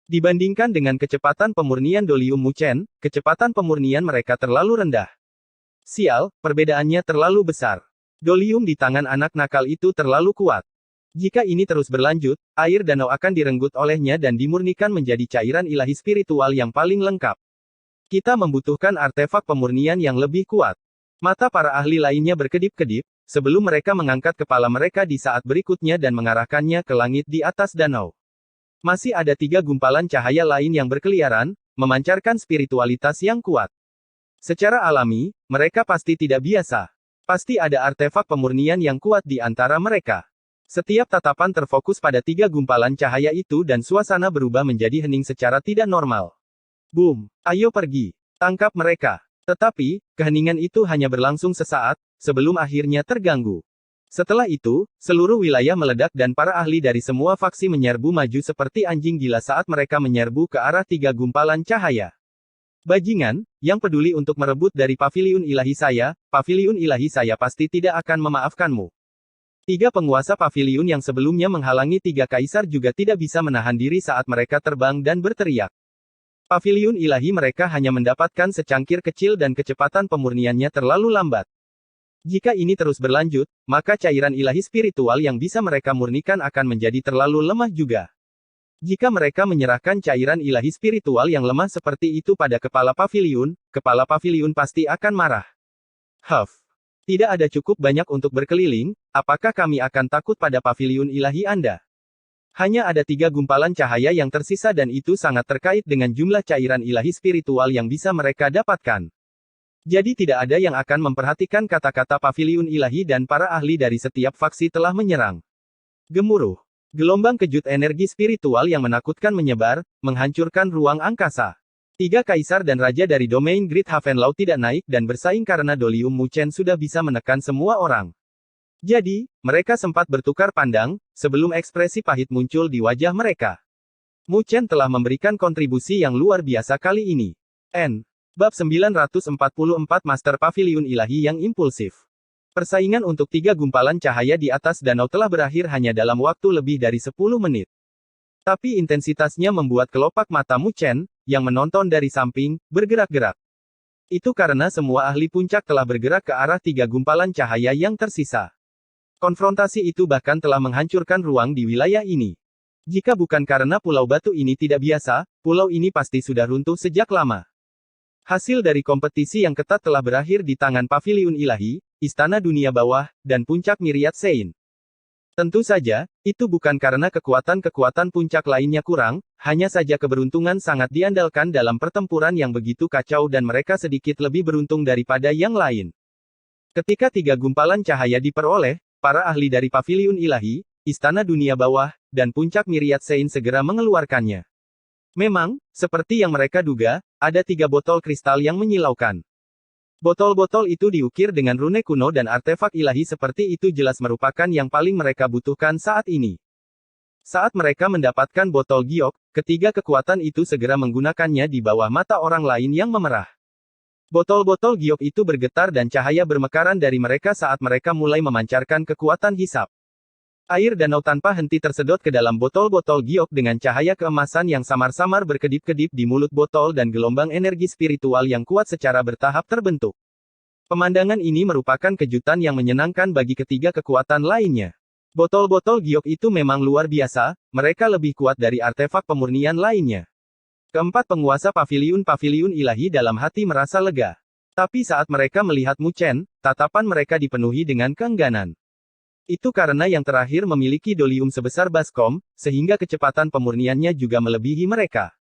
Dibandingkan dengan kecepatan pemurnian Dolium Muchen, kecepatan pemurnian mereka terlalu rendah. Sial, perbedaannya terlalu besar. Dolium di tangan anak nakal itu terlalu kuat. Jika ini terus berlanjut, air danau akan direnggut olehnya dan dimurnikan menjadi cairan ilahi spiritual yang paling lengkap. Kita membutuhkan artefak pemurnian yang lebih kuat. Mata para ahli lainnya berkedip-kedip, sebelum mereka mengangkat kepala mereka di saat berikutnya dan mengarahkannya ke langit di atas danau. Masih ada 3 gumpalan cahaya lain yang berkeliaran, memancarkan spiritualitas yang kuat. Secara alami, mereka pasti tidak biasa. Pasti ada artefak pemurnian yang kuat di antara mereka. Setiap tatapan terfokus pada 3 gumpalan cahaya itu dan suasana berubah menjadi hening secara tidak normal. Boom! Ayo pergi! Tangkap mereka! Tetapi, keheningan itu hanya berlangsung sesaat, sebelum akhirnya terganggu. Setelah itu, seluruh wilayah meledak dan para ahli dari semua faksi menyerbu maju seperti anjing gila saat mereka menyerbu ke arah 3 gumpalan cahaya. Bajingan, yang peduli untuk merebut dari paviliun ilahi saya pasti tidak akan memaafkanmu. 3 penguasa paviliun yang sebelumnya menghalangi 3 kaisar juga tidak bisa menahan diri saat mereka terbang dan berteriak. Paviliun ilahi mereka hanya mendapatkan secangkir kecil dan kecepatan pemurniannya terlalu lambat. Jika ini terus berlanjut, maka cairan ilahi spiritual yang bisa mereka murnikan akan menjadi terlalu lemah juga. Jika mereka menyerahkan cairan ilahi spiritual yang lemah seperti itu pada kepala paviliun pasti akan marah. Huff. Tidak ada cukup banyak untuk berkeliling, apakah kami akan takut pada paviliun ilahi Anda? Hanya ada 3 gumpalan cahaya yang tersisa dan itu sangat terkait dengan jumlah cairan ilahi spiritual yang bisa mereka dapatkan. Jadi tidak ada yang akan memperhatikan kata-kata paviliun ilahi dan para ahli dari setiap faksi telah menyerang. Gemuruh. Gelombang kejut energi spiritual yang menakutkan menyebar, menghancurkan ruang angkasa. 3 kaisar dan raja dari domain Great Havenlau tidak naik dan bersaing karena Dolium Muchen sudah bisa menekan semua orang. Jadi, mereka sempat bertukar pandang, sebelum ekspresi pahit muncul di wajah mereka. Muchen telah memberikan kontribusi yang luar biasa kali ini. Bab 944 Master Paviliun Ilahi yang Impulsif. Persaingan untuk 3 gumpalan cahaya di atas danau telah berakhir hanya dalam waktu lebih dari 10 menit. Tapi intensitasnya membuat kelopak mata Muchen, yang menonton dari samping, bergerak-gerak. Itu karena semua ahli puncak telah bergerak ke arah 3 gumpalan cahaya yang tersisa. Konfrontasi itu bahkan telah menghancurkan ruang di wilayah ini. Jika bukan karena pulau batu ini tidak biasa, pulau ini pasti sudah runtuh sejak lama. Hasil dari kompetisi yang ketat telah berakhir di tangan Paviliun Ilahi, Istana Dunia Bawah, dan Puncak Myriad Sein. Tentu saja, itu bukan karena kekuatan-kekuatan puncak lainnya kurang, hanya saja keberuntungan sangat diandalkan dalam pertempuran yang begitu kacau dan mereka sedikit lebih beruntung daripada yang lain. Ketika 3 gumpalan cahaya diperoleh, para ahli dari Paviliun Ilahi, Istana Dunia Bawah, dan Puncak Myriad Sein segera mengeluarkannya. Memang, seperti yang mereka duga, ada 3 botol kristal yang menyilaukan. Botol-botol itu diukir dengan rune kuno dan artefak ilahi seperti itu jelas merupakan yang paling mereka butuhkan saat ini. Saat mereka mendapatkan botol giok, ketiga kekuatan itu segera menggunakannya di bawah mata orang lain yang memerah. Botol-botol giok itu bergetar dan cahaya bermekaran dari mereka saat mereka mulai memancarkan kekuatan hisap. Air danau tanpa henti tersedot ke dalam botol-botol giok dengan cahaya keemasan yang samar-samar berkedip-kedip di mulut botol dan gelombang energi spiritual yang kuat secara bertahap terbentuk. Pemandangan ini merupakan kejutan yang menyenangkan bagi ketiga kekuatan lainnya. Botol-botol giok itu memang luar biasa, mereka lebih kuat dari artefak pemurnian lainnya. Keempat penguasa paviliun-paviliun ilahi dalam hati merasa lega. Tapi saat mereka melihat Muchen, tatapan mereka dipenuhi dengan keengganan. Itu karena yang terakhir memiliki dolium sebesar baskom, sehingga kecepatan pemurniannya juga melebihi mereka.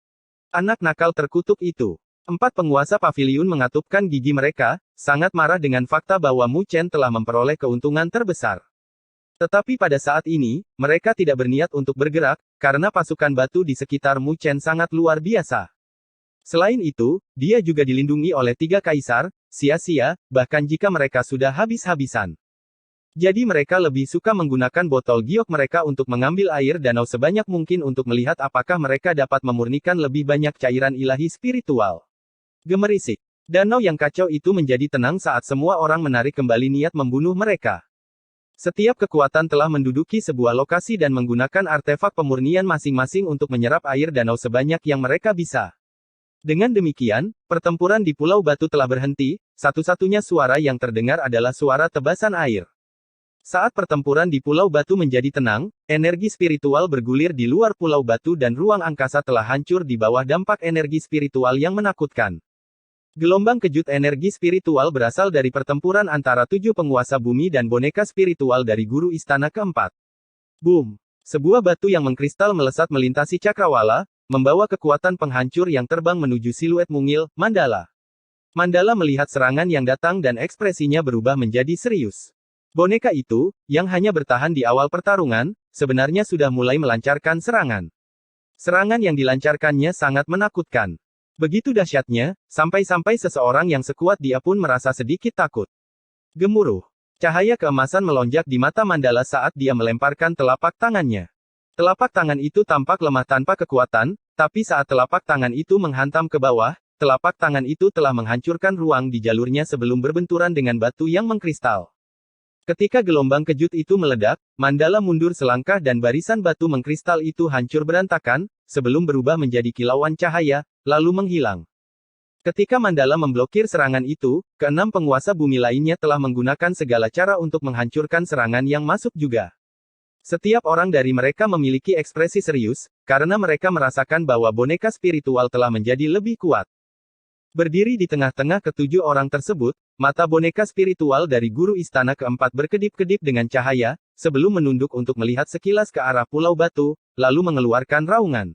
Anak nakal terkutuk itu. 4 penguasa paviliun mengatupkan gigi mereka, sangat marah dengan fakta bahwa Muchen telah memperoleh keuntungan terbesar. Tetapi pada saat ini, mereka tidak berniat untuk bergerak, karena pasukan batu di sekitar Muchen sangat luar biasa. Selain itu, dia juga dilindungi oleh 3 kaisar, sia-sia, bahkan jika mereka sudah habis-habisan. Jadi mereka lebih suka menggunakan botol giok mereka untuk mengambil air danau sebanyak mungkin untuk melihat apakah mereka dapat memurnikan lebih banyak cairan ilahi spiritual. Gemerisik. Danau yang kacau itu menjadi tenang saat semua orang menarik kembali niat membunuh mereka. Setiap kekuatan telah menduduki sebuah lokasi dan menggunakan artefak pemurnian masing-masing untuk menyerap air danau sebanyak yang mereka bisa. Dengan demikian, pertempuran di Pulau Batu telah berhenti, satu-satunya suara yang terdengar adalah suara tebasan air. Saat pertempuran di Pulau Batu menjadi tenang, energi spiritual bergulir di luar Pulau Batu dan ruang angkasa telah hancur di bawah dampak energi spiritual yang menakutkan. Gelombang kejut energi spiritual berasal dari pertempuran antara 7 penguasa bumi dan boneka spiritual dari guru istana keempat. Boom! Sebuah batu yang mengkristal melesat melintasi cakrawala, membawa kekuatan penghancur yang terbang menuju siluet mungil, Mandala. Mandala melihat serangan yang datang dan ekspresinya berubah menjadi serius. Boneka itu, yang hanya bertahan di awal pertarungan, sebenarnya sudah mulai melancarkan serangan. Serangan yang dilancarkannya sangat menakutkan. Begitu dahsyatnya, sampai-sampai seseorang yang sekuat dia pun merasa sedikit takut. Gemuruh. Cahaya keemasan melonjak di mata Mandala saat dia melemparkan telapak tangannya. Telapak tangan itu tampak lemah tanpa kekuatan, tapi saat telapak tangan itu menghantam ke bawah, telapak tangan itu telah menghancurkan ruang di jalurnya sebelum berbenturan dengan batu yang mengkristal. Ketika gelombang kejut itu meledak, Mandala mundur selangkah dan barisan batu mengkristal itu hancur berantakan, sebelum berubah menjadi kilauan cahaya, lalu menghilang. Ketika Mandala memblokir serangan itu, keenam penguasa bumi lainnya telah menggunakan segala cara untuk menghancurkan serangan yang masuk juga. Setiap orang dari mereka memiliki ekspresi serius, karena mereka merasakan bahwa boneka spiritual telah menjadi lebih kuat. Berdiri di tengah-tengah ketujuh orang tersebut, mata boneka spiritual dari guru istana keempat berkedip-kedip dengan cahaya, sebelum menunduk untuk melihat sekilas ke arah Pulau Batu, lalu mengeluarkan raungan.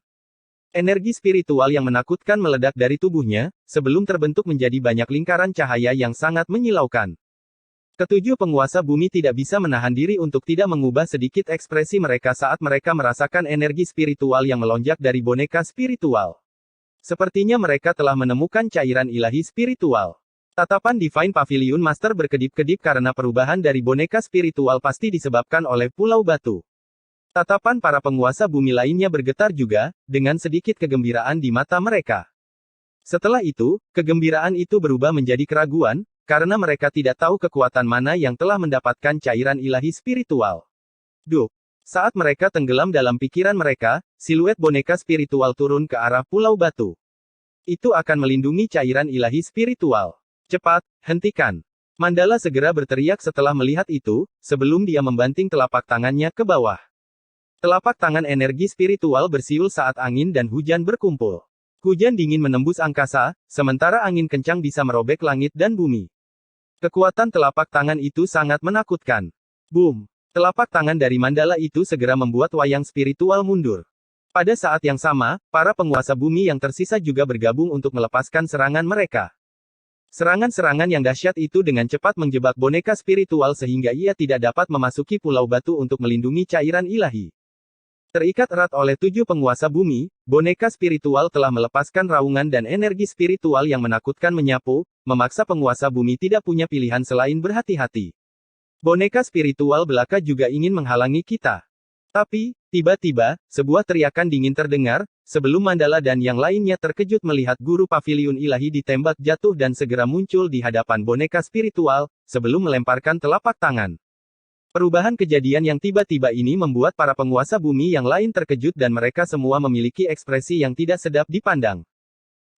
Energi spiritual yang menakutkan meledak dari tubuhnya, sebelum terbentuk menjadi banyak lingkaran cahaya yang sangat menyilaukan. Ketujuh penguasa bumi tidak bisa menahan diri untuk tidak mengubah sedikit ekspresi mereka saat mereka merasakan energi spiritual yang melonjak dari boneka spiritual. Sepertinya mereka telah menemukan cairan ilahi spiritual. Tatapan Divine Pavilion Master berkedip-kedip karena perubahan dari boneka spiritual pasti disebabkan oleh Pulau Batu. Tatapan para penguasa bumi lainnya bergetar juga, dengan sedikit kegembiraan di mata mereka. Setelah itu, kegembiraan itu berubah menjadi keraguan, karena mereka tidak tahu kekuatan mana yang telah mendapatkan cairan ilahi spiritual. Duh! Saat mereka tenggelam dalam pikiran mereka, siluet boneka spiritual turun ke arah Pulau Batu. Itu akan melindungi cairan ilahi spiritual. Cepat, hentikan. Mandala segera berteriak setelah melihat itu, sebelum dia membanting telapak tangannya ke bawah. Telapak tangan energi spiritual bersiul saat angin dan hujan berkumpul. Hujan dingin menembus angkasa, sementara angin kencang bisa merobek langit dan bumi. Kekuatan telapak tangan itu sangat menakutkan. Boom! Telapak tangan dari Mandala itu segera membuat wayang spiritual mundur. Pada saat yang sama, para penguasa bumi yang tersisa juga bergabung untuk melepaskan serangan mereka. Serangan-serangan yang dahsyat itu dengan cepat menjebak boneka spiritual sehingga ia tidak dapat memasuki Pulau Batu untuk melindungi cairan ilahi. Terikat erat oleh 7 penguasa bumi, boneka spiritual telah melepaskan raungan dan energi spiritual yang menakutkan menyapu, memaksa penguasa bumi tidak punya pilihan selain berhati-hati. Boneka spiritual belaka juga ingin menghalangi kita. Tapi, tiba-tiba, sebuah teriakan dingin terdengar, sebelum Mandala dan yang lainnya terkejut melihat guru pavilion ilahi ditembak jatuh dan segera muncul di hadapan boneka spiritual, sebelum melemparkan telapak tangan. Perubahan kejadian yang tiba-tiba ini membuat para penguasa bumi yang lain terkejut dan mereka semua memiliki ekspresi yang tidak sedap dipandang.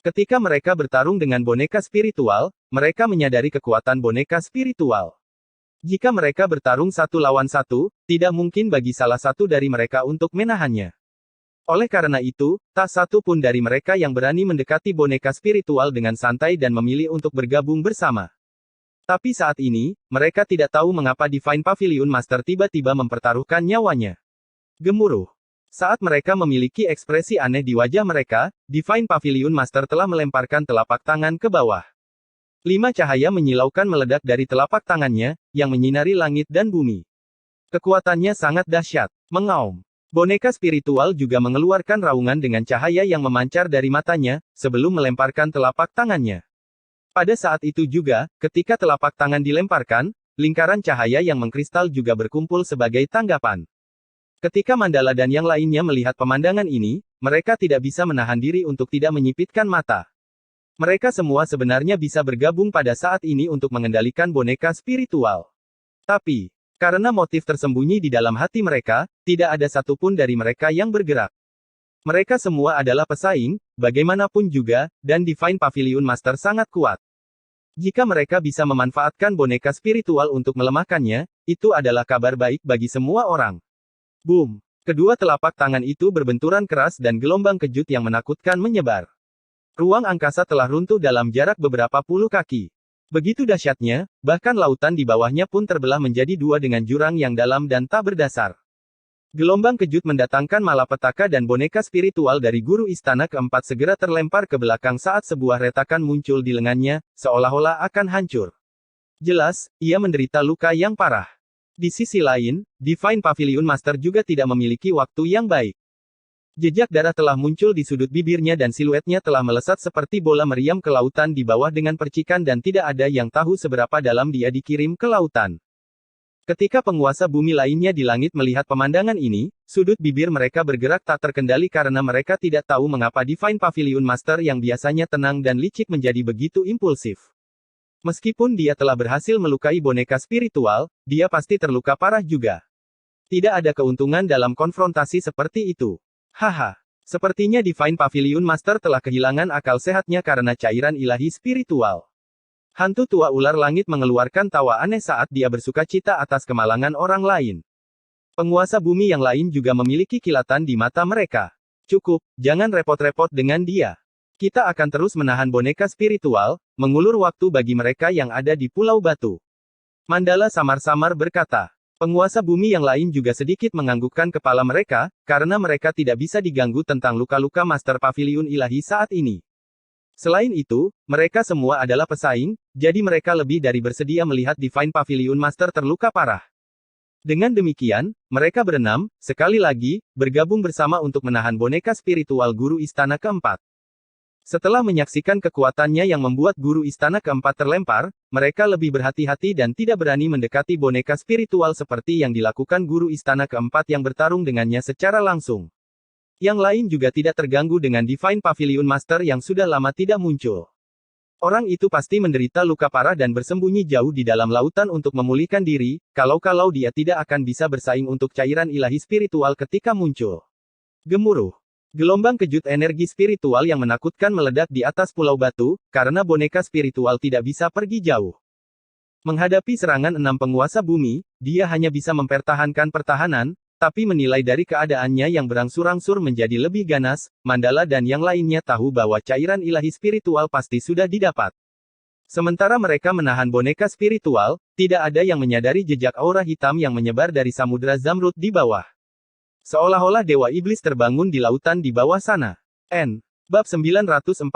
Ketika mereka bertarung dengan boneka spiritual, mereka menyadari kekuatan boneka spiritual. Jika mereka bertarung satu lawan satu, tidak mungkin bagi salah satu dari mereka untuk menahannya. Oleh karena itu, tak satu pun dari mereka yang berani mendekati boneka spiritual dengan santai dan memilih untuk bergabung bersama. Tapi saat ini, mereka tidak tahu mengapa Divine Pavilion Master tiba-tiba mempertaruhkan nyawanya. Gemuruh. Saat mereka memiliki ekspresi aneh di wajah mereka, Divine Pavilion Master telah melemparkan telapak tangan ke bawah. 5 cahaya menyilaukan meledak dari telapak tangannya, yang menyinari langit dan bumi. Kekuatannya sangat dahsyat. Mengaum. Boneka spiritual juga mengeluarkan raungan dengan cahaya yang memancar dari matanya, sebelum melemparkan telapak tangannya. Pada saat itu juga, ketika telapak tangan dilemparkan, lingkaran cahaya yang mengkristal juga berkumpul sebagai tanggapan. Ketika Mandala dan yang lainnya melihat pemandangan ini, mereka tidak bisa menahan diri untuk tidak menyipitkan mata. Mereka semua sebenarnya bisa bergabung pada saat ini untuk mengendalikan boneka spiritual. Tapi, Karena motif tersembunyi di dalam hati mereka, tidak ada satupun dari mereka yang bergerak. Mereka semua adalah pesaing, bagaimanapun juga, dan Divine Pavilion Master sangat kuat. Jika mereka bisa memanfaatkan boneka spiritual untuk melemahkannya, itu adalah kabar baik bagi semua orang. Boom! Kedua telapak tangan itu berbenturan keras dan gelombang kejut yang menakutkan menyebar. Ruang angkasa telah runtuh dalam jarak beberapa puluh kaki. Begitu dahsyatnya, bahkan lautan di bawahnya pun terbelah menjadi dua dengan jurang yang dalam dan tak berdasar. Gelombang kejut mendatangkan malapetaka dan boneka spiritual dari guru istana keempat segera terlempar ke belakang saat sebuah retakan muncul di lengannya, seolah-olah akan hancur. Jelas, ia menderita luka yang parah. Di sisi lain, Divine Pavilion Master juga tidak memiliki waktu yang baik. Jejak darah telah muncul di sudut bibirnya dan siluetnya telah melesat seperti bola meriam ke lautan di bawah dengan percikan dan tidak ada yang tahu seberapa dalam dia dikirim ke lautan. Ketika penguasa bumi lainnya di langit melihat pemandangan ini, sudut bibir mereka bergerak tak terkendali karena mereka tidak tahu mengapa Divine Pavilion Master yang biasanya tenang dan licik menjadi begitu impulsif. Meskipun dia telah berhasil melukai boneka spiritual, dia pasti terluka parah juga. Tidak ada keuntungan dalam konfrontasi seperti itu. Haha. Sepertinya Divine Pavilion Master telah kehilangan akal sehatnya karena cairan ilahi spiritual. Hantu tua ular langit mengeluarkan tawa aneh saat dia bersukacita atas kemalangan orang lain. Penguasa bumi yang lain juga memiliki kilatan di mata mereka. Cukup, jangan repot-repot dengan dia. Kita akan terus menahan boneka spiritual, mengulur waktu bagi mereka yang ada di Pulau Batu. Mandala samar-samar berkata. Penguasa bumi yang lain juga sedikit menganggukkan kepala mereka, karena mereka tidak bisa diganggu tentang luka-luka Master Pavilion Ilahi saat ini. Selain itu, mereka semua adalah pesaing, jadi mereka lebih dari bersedia melihat Divine Pavilion Master terluka parah. Dengan demikian, mereka berenam, sekali lagi, bergabung bersama untuk menahan boneka spiritual guru istana keempat. Setelah menyaksikan kekuatannya yang membuat guru istana keempat terlempar, mereka lebih berhati-hati dan tidak berani mendekati boneka spiritual seperti yang dilakukan guru istana keempat yang bertarung dengannya secara langsung. Yang lain juga tidak terganggu dengan Divine Pavilion Master yang sudah lama tidak muncul. Orang itu pasti menderita luka parah dan bersembunyi jauh di dalam lautan untuk memulihkan diri, kalau-kalau dia tidak akan bisa bersaing untuk cairan ilahi spiritual ketika muncul. Gemuruh. Gelombang kejut energi spiritual yang menakutkan meledak di atas Pulau Batu, karena boneka spiritual tidak bisa pergi jauh. Menghadapi serangan 6 penguasa bumi, dia hanya bisa mempertahankan pertahanan, tapi menilai dari keadaannya yang berangsur-angsur menjadi lebih ganas, Mandala dan yang lainnya tahu bahwa cairan ilahi spiritual pasti sudah didapat. Sementara mereka menahan boneka spiritual, tidak ada yang menyadari jejak aura hitam yang menyebar dari Samudra Zamrud di bawah. Seolah-olah Dewa Iblis terbangun di lautan di bawah sana. Bab 945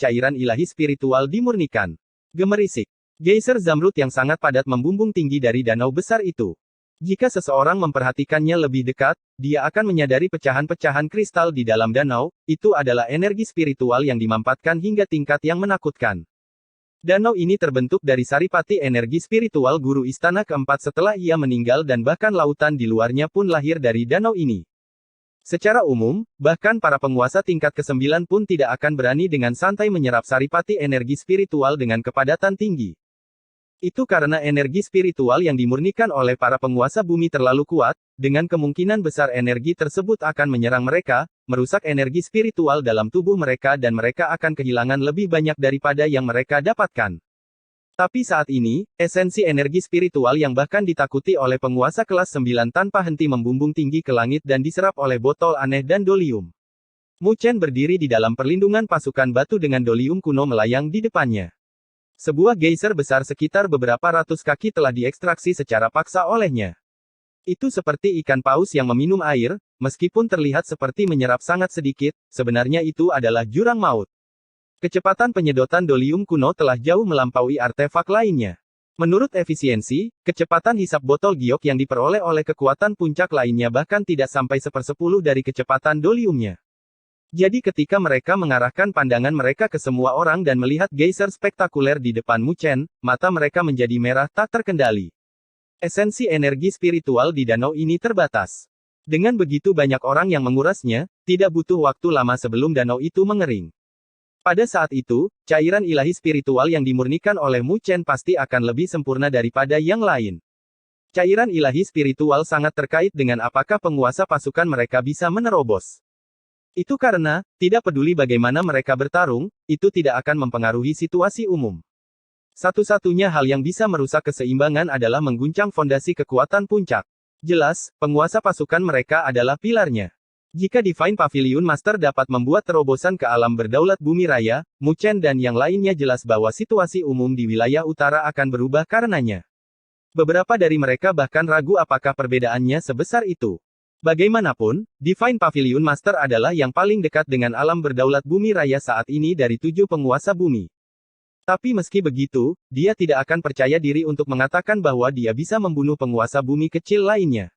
Cairan ilahi spiritual dimurnikan. Gemerisik. Geyser Zamrud yang sangat padat membumbung tinggi dari danau besar itu. Jika seseorang memperhatikannya lebih dekat, dia akan menyadari pecahan-pecahan kristal di dalam danau, itu adalah energi spiritual yang dimampatkan hingga tingkat yang menakutkan. Danau ini terbentuk dari saripati energi spiritual guru istana keempat setelah ia meninggal dan bahkan lautan di luarnya pun lahir dari danau ini. Secara umum, bahkan para penguasa tingkat ke-9 pun tidak akan berani dengan santai menyerap saripati energi spiritual dengan kepadatan tinggi. Itu karena energi spiritual yang dimurnikan oleh para penguasa bumi terlalu kuat, dengan kemungkinan besar energi tersebut akan menyerang mereka, merusak energi spiritual dalam tubuh mereka dan mereka akan kehilangan lebih banyak daripada yang mereka dapatkan. Tapi saat ini, esensi energi spiritual yang bahkan ditakuti oleh penguasa kelas 9 tanpa henti membumbung tinggi ke langit dan diserap oleh botol aneh dan dolium. Mu Chen berdiri di dalam perlindungan pasukan batu dengan dolium kuno melayang di depannya. Sebuah geyser besar sekitar beberapa ratus kaki telah diekstraksi secara paksa olehnya. Itu seperti ikan paus yang meminum air, meskipun terlihat seperti menyerap sangat sedikit, sebenarnya itu adalah jurang maut. Kecepatan penyedotan dolium kuno telah jauh melampaui artefak lainnya. Menurut efisiensi, kecepatan hisap botol giok yang diperoleh oleh kekuatan puncak lainnya bahkan tidak sampai 1/10 dari kecepatan doliumnya. Jadi ketika mereka mengarahkan pandangan mereka ke semua orang dan melihat geyser spektakuler di depan Mu Chen, mata mereka menjadi merah tak terkendali. Esensi energi spiritual di danau ini terbatas. Dengan begitu banyak orang yang mengurasnya, tidak butuh waktu lama sebelum danau itu mengering. Pada saat itu, cairan ilahi spiritual yang dimurnikan oleh Mu Chen pasti akan lebih sempurna daripada yang lain. Cairan ilahi spiritual sangat terkait dengan apakah penguasa pasukan mereka bisa menerobos. Itu karena, tidak peduli bagaimana mereka bertarung, itu tidak akan mempengaruhi situasi umum. Satu-satunya hal yang bisa merusak keseimbangan adalah mengguncang fondasi kekuatan puncak. Jelas, penguasa pasukan mereka adalah pilarnya. Jika Divine Pavilion Master dapat membuat terobosan ke alam berdaulat bumi raya, Mu Chen dan yang lainnya jelas bahwa situasi umum di wilayah utara akan berubah karenanya. Beberapa dari mereka bahkan ragu apakah perbedaannya sebesar itu. Bagaimanapun, Divine Pavilion Master adalah yang paling dekat dengan alam berdaulat bumi raya saat ini dari 7 penguasa bumi. Tapi meski begitu, dia tidak akan percaya diri untuk mengatakan bahwa dia bisa membunuh penguasa bumi kecil lainnya.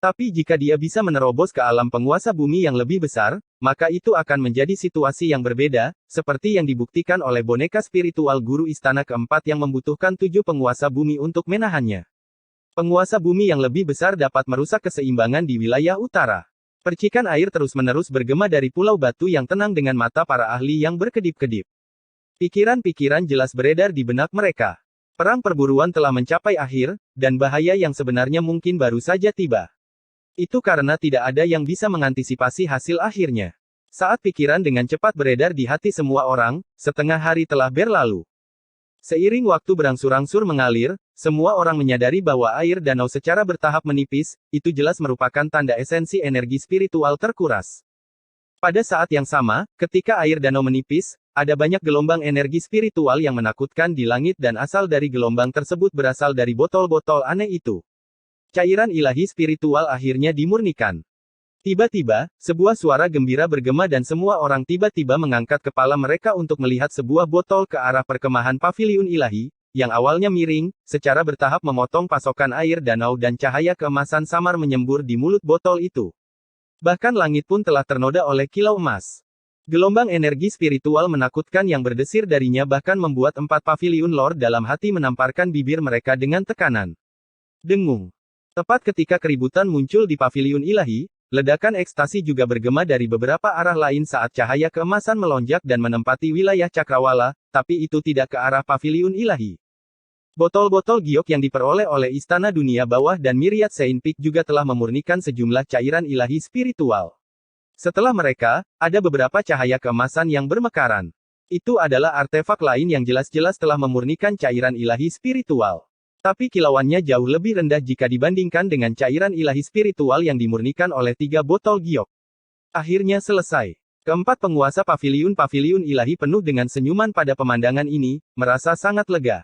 Tapi jika dia bisa menerobos ke alam penguasa bumi yang lebih besar, maka itu akan menjadi situasi yang berbeda, seperti yang dibuktikan oleh boneka spiritual guru istana keempat yang membutuhkan 7 penguasa bumi untuk menahannya. Penguasa bumi yang lebih besar dapat merusak keseimbangan di wilayah utara. Percikan air terus-menerus bergema dari pulau batu yang tenang dengan mata para ahli yang berkedip-kedip. Pikiran-pikiran jelas beredar di benak mereka. Perang perburuan telah mencapai akhir, dan bahaya yang sebenarnya mungkin baru saja tiba. Itu karena tidak ada yang bisa mengantisipasi hasil akhirnya. Saat pikiran dengan cepat beredar di hati semua orang, setengah hari telah berlalu. Seiring waktu berangsur-angsur mengalir, semua orang menyadari bahwa air danau secara bertahap menipis, itu jelas merupakan tanda esensi energi spiritual terkuras. Pada saat yang sama, ketika air danau menipis, ada banyak gelombang energi spiritual yang menakutkan di langit dan asal dari gelombang tersebut berasal dari botol-botol aneh itu. Cairan ilahi spiritual akhirnya dimurnikan. Tiba-tiba, sebuah suara gembira bergema dan semua orang tiba-tiba mengangkat kepala mereka untuk melihat sebuah botol ke arah perkemahan paviliun ilahi, yang awalnya miring, secara bertahap memotong pasokan air danau dan cahaya keemasan samar menyembur di mulut botol itu. Bahkan langit pun telah ternoda oleh kilau emas. Gelombang energi spiritual menakutkan yang berdesir darinya bahkan membuat 4 paviliun lord dalam hati menamparkan bibir mereka dengan tekanan. Dengung. Tepat ketika keributan muncul di paviliun ilahi, ledakan ekstasi juga bergema dari beberapa arah lain saat cahaya keemasan melonjak dan menempati wilayah cakrawala, tapi itu tidak ke arah paviliun ilahi. Botol-botol giok yang diperoleh oleh Istana Dunia Bawah dan Myriad Saint Peak juga telah memurnikan sejumlah cairan ilahi spiritual. Setelah mereka, ada beberapa cahaya keemasan yang bermekaran. Itu adalah artefak lain yang jelas-jelas telah memurnikan cairan ilahi spiritual. Tapi kilauannya jauh lebih rendah jika dibandingkan dengan cairan ilahi spiritual yang dimurnikan oleh 3 botol giok. Akhirnya selesai. Keempat penguasa paviliun-paviliun ilahi penuh dengan senyuman pada pemandangan ini, merasa sangat lega.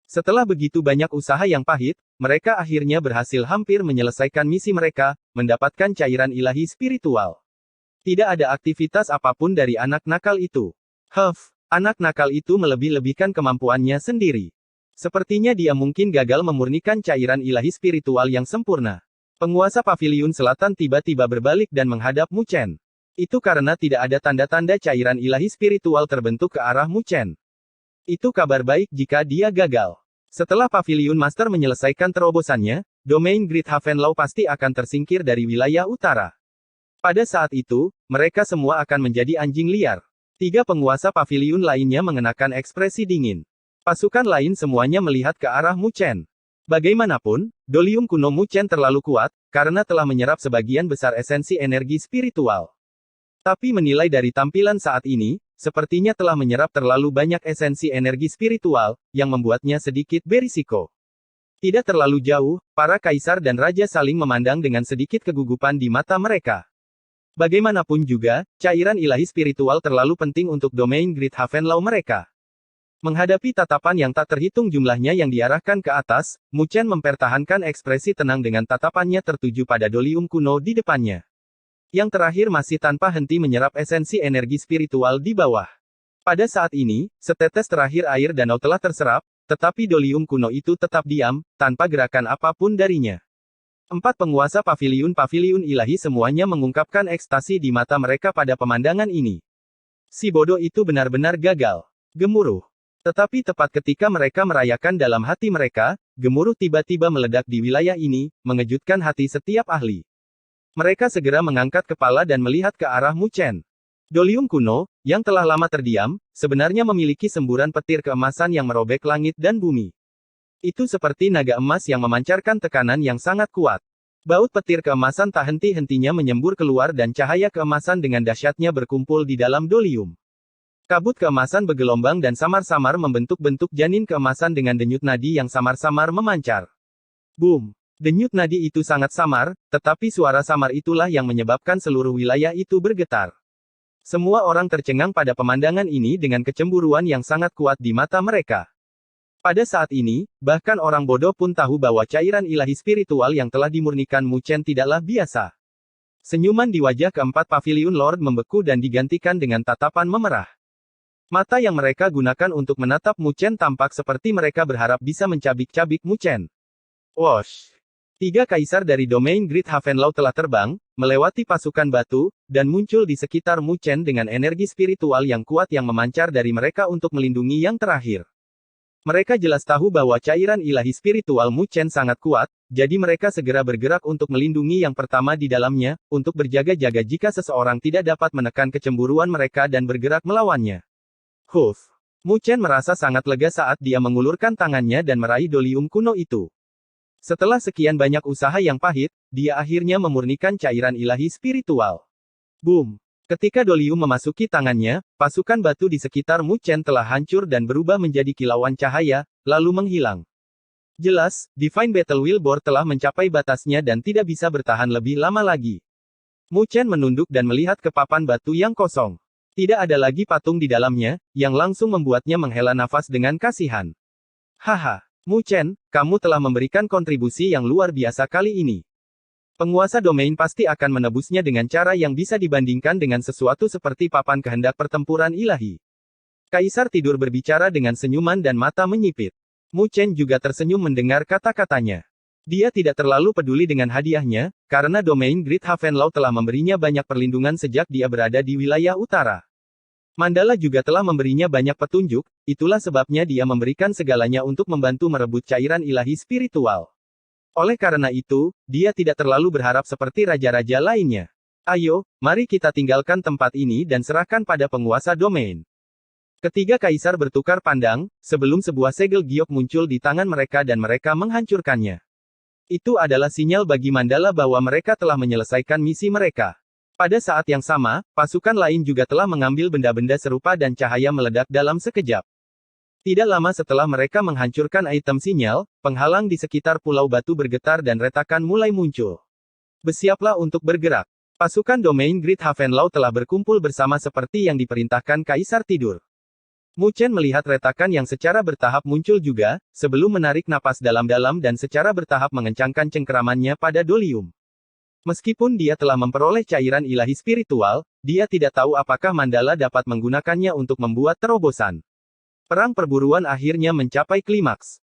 Setelah begitu banyak usaha yang pahit, mereka akhirnya berhasil hampir menyelesaikan misi mereka, mendapatkan cairan ilahi spiritual. Tidak ada aktivitas apapun dari anak nakal itu. Anak nakal itu melebih-lebihkan kemampuannya sendiri. Sepertinya dia mungkin gagal memurnikan cairan ilahi spiritual yang sempurna. Penguasa paviliun selatan tiba-tiba berbalik dan menghadap Mu Chen. Itu karena tidak ada tanda-tanda cairan ilahi spiritual terbentuk ke arah Mu Chen. Itu kabar baik jika dia gagal. Setelah paviliun master menyelesaikan terobosannya, domain Great Havenlaw pasti akan tersingkir dari wilayah utara. Pada saat itu, mereka semua akan menjadi anjing liar. 3 penguasa paviliun lainnya mengenakan ekspresi dingin. Pasukan lain semuanya melihat ke arah Mu Chen. Bagaimanapun, dolium kuno Mu Chen terlalu kuat, karena telah menyerap sebagian besar esensi energi spiritual. Tapi menilai dari tampilan saat ini, sepertinya telah menyerap terlalu banyak esensi energi spiritual, yang membuatnya sedikit berisiko. Tidak terlalu jauh, para kaisar dan raja saling memandang dengan sedikit kegugupan di mata mereka. Bagaimanapun juga, cairan ilahi spiritual terlalu penting untuk domain Great Havenlaw mereka. Menghadapi tatapan yang tak terhitung jumlahnya yang diarahkan ke atas, Mu Chen mempertahankan ekspresi tenang dengan tatapannya tertuju pada dolium kuno di depannya. Yang terakhir masih tanpa henti menyerap esensi energi spiritual di bawah. Pada saat ini, setetes terakhir air danau telah terserap, tetapi dolium kuno itu tetap diam, tanpa gerakan apapun darinya. 4 penguasa paviliun-paviliun ilahi semuanya mengungkapkan ekstasi di mata mereka pada pemandangan ini. Si bodoh itu benar-benar gagal. Gemuruh. Tetapi tepat ketika mereka merayakan dalam hati mereka, gemuruh tiba-tiba meledak di wilayah ini, mengejutkan hati setiap ahli. Mereka segera mengangkat kepala dan melihat ke arah Mu Chen. Dolium kuno, yang telah lama terdiam, sebenarnya memiliki semburan petir keemasan yang merobek langit dan bumi. Itu seperti naga emas yang memancarkan tekanan yang sangat kuat. Baut petir keemasan tak henti-hentinya menyembur keluar dan cahaya keemasan dengan dahsyatnya berkumpul di dalam dolium. Kabut keemasan bergelombang dan samar-samar membentuk bentuk janin keemasan dengan denyut nadi yang samar-samar memancar. Boom! Denyut nadi itu sangat samar, tetapi suara samar itulah yang menyebabkan seluruh wilayah itu bergetar. Semua orang tercengang pada pemandangan ini dengan kecemburuan yang sangat kuat di mata mereka. Pada saat ini, bahkan orang bodoh pun tahu bahwa cairan ilahi spiritual yang telah dimurnikan Mu Chen tidaklah biasa. Senyuman di wajah keempat Paviliun Lord membeku dan digantikan dengan tatapan memerah. Mata yang mereka gunakan untuk menatap Mu Chen tampak seperti mereka berharap bisa mencabik-cabik Mu Chen. Wosh! 3 kaisar dari domain Great Havenlau telah terbang, melewati pasukan batu, dan muncul di sekitar Mu Chen dengan energi spiritual yang kuat yang memancar dari mereka untuk melindungi yang terakhir. Mereka jelas tahu bahwa cairan ilahi spiritual Mu Chen sangat kuat, jadi mereka segera bergerak untuk melindungi yang pertama di dalamnya, untuk berjaga-jaga jika seseorang tidak dapat menekan kecemburuan mereka dan bergerak melawannya. Huff! Mu Chen merasa sangat lega saat dia mengulurkan tangannya dan meraih dolium kuno itu. Setelah sekian banyak usaha yang pahit, dia akhirnya memurnikan cairan ilahi spiritual. Boom! Ketika dolium memasuki tangannya, pasukan batu di sekitar Mu Chen telah hancur dan berubah menjadi kilauan cahaya, lalu menghilang. Jelas, Divine Battle Wheel Board telah mencapai batasnya dan tidak bisa bertahan lebih lama lagi. Mu Chen menunduk dan melihat ke papan batu yang kosong. Tidak ada lagi patung di dalamnya, yang langsung membuatnya menghela nafas dengan kasihan. Haha, Mu Chen, kamu telah memberikan kontribusi yang luar biasa kali ini. Penguasa domain pasti akan menebusnya dengan cara yang bisa dibandingkan dengan sesuatu seperti papan kehendak pertempuran ilahi. Kaisar tidur berbicara dengan senyuman dan mata menyipit. Mu Chen juga tersenyum mendengar kata-katanya. Dia tidak terlalu peduli dengan hadiahnya, karena domain Great Havenlau telah memberinya banyak perlindungan sejak dia berada di wilayah utara. Mandala juga telah memberinya banyak petunjuk, itulah sebabnya dia memberikan segalanya untuk membantu merebut cairan ilahi spiritual. Oleh karena itu, dia tidak terlalu berharap seperti raja-raja lainnya. Ayo, mari kita tinggalkan tempat ini dan serahkan pada penguasa domain. Ketiga kaisar bertukar pandang, sebelum sebuah segel giok muncul di tangan mereka dan mereka menghancurkannya. Itu adalah sinyal bagi Mandala bahwa mereka telah menyelesaikan misi mereka. Pada saat yang sama, pasukan lain juga telah mengambil benda-benda serupa dan cahaya meledak dalam sekejap. Tidak lama setelah mereka menghancurkan item sinyal, penghalang di sekitar pulau batu bergetar dan retakan mulai muncul. Bersiaplah untuk bergerak. Pasukan domain Great Havenlau telah berkumpul bersama seperti yang diperintahkan Kaisar Tidur. Mu Chen melihat retakan yang secara bertahap muncul juga, sebelum menarik napas dalam-dalam dan secara bertahap mengencangkan cengkeramannya pada dolium. Meskipun dia telah memperoleh cairan ilahi spiritual, dia tidak tahu apakah Mandala dapat menggunakannya untuk membuat terobosan. Perang perburuan akhirnya mencapai klimaks.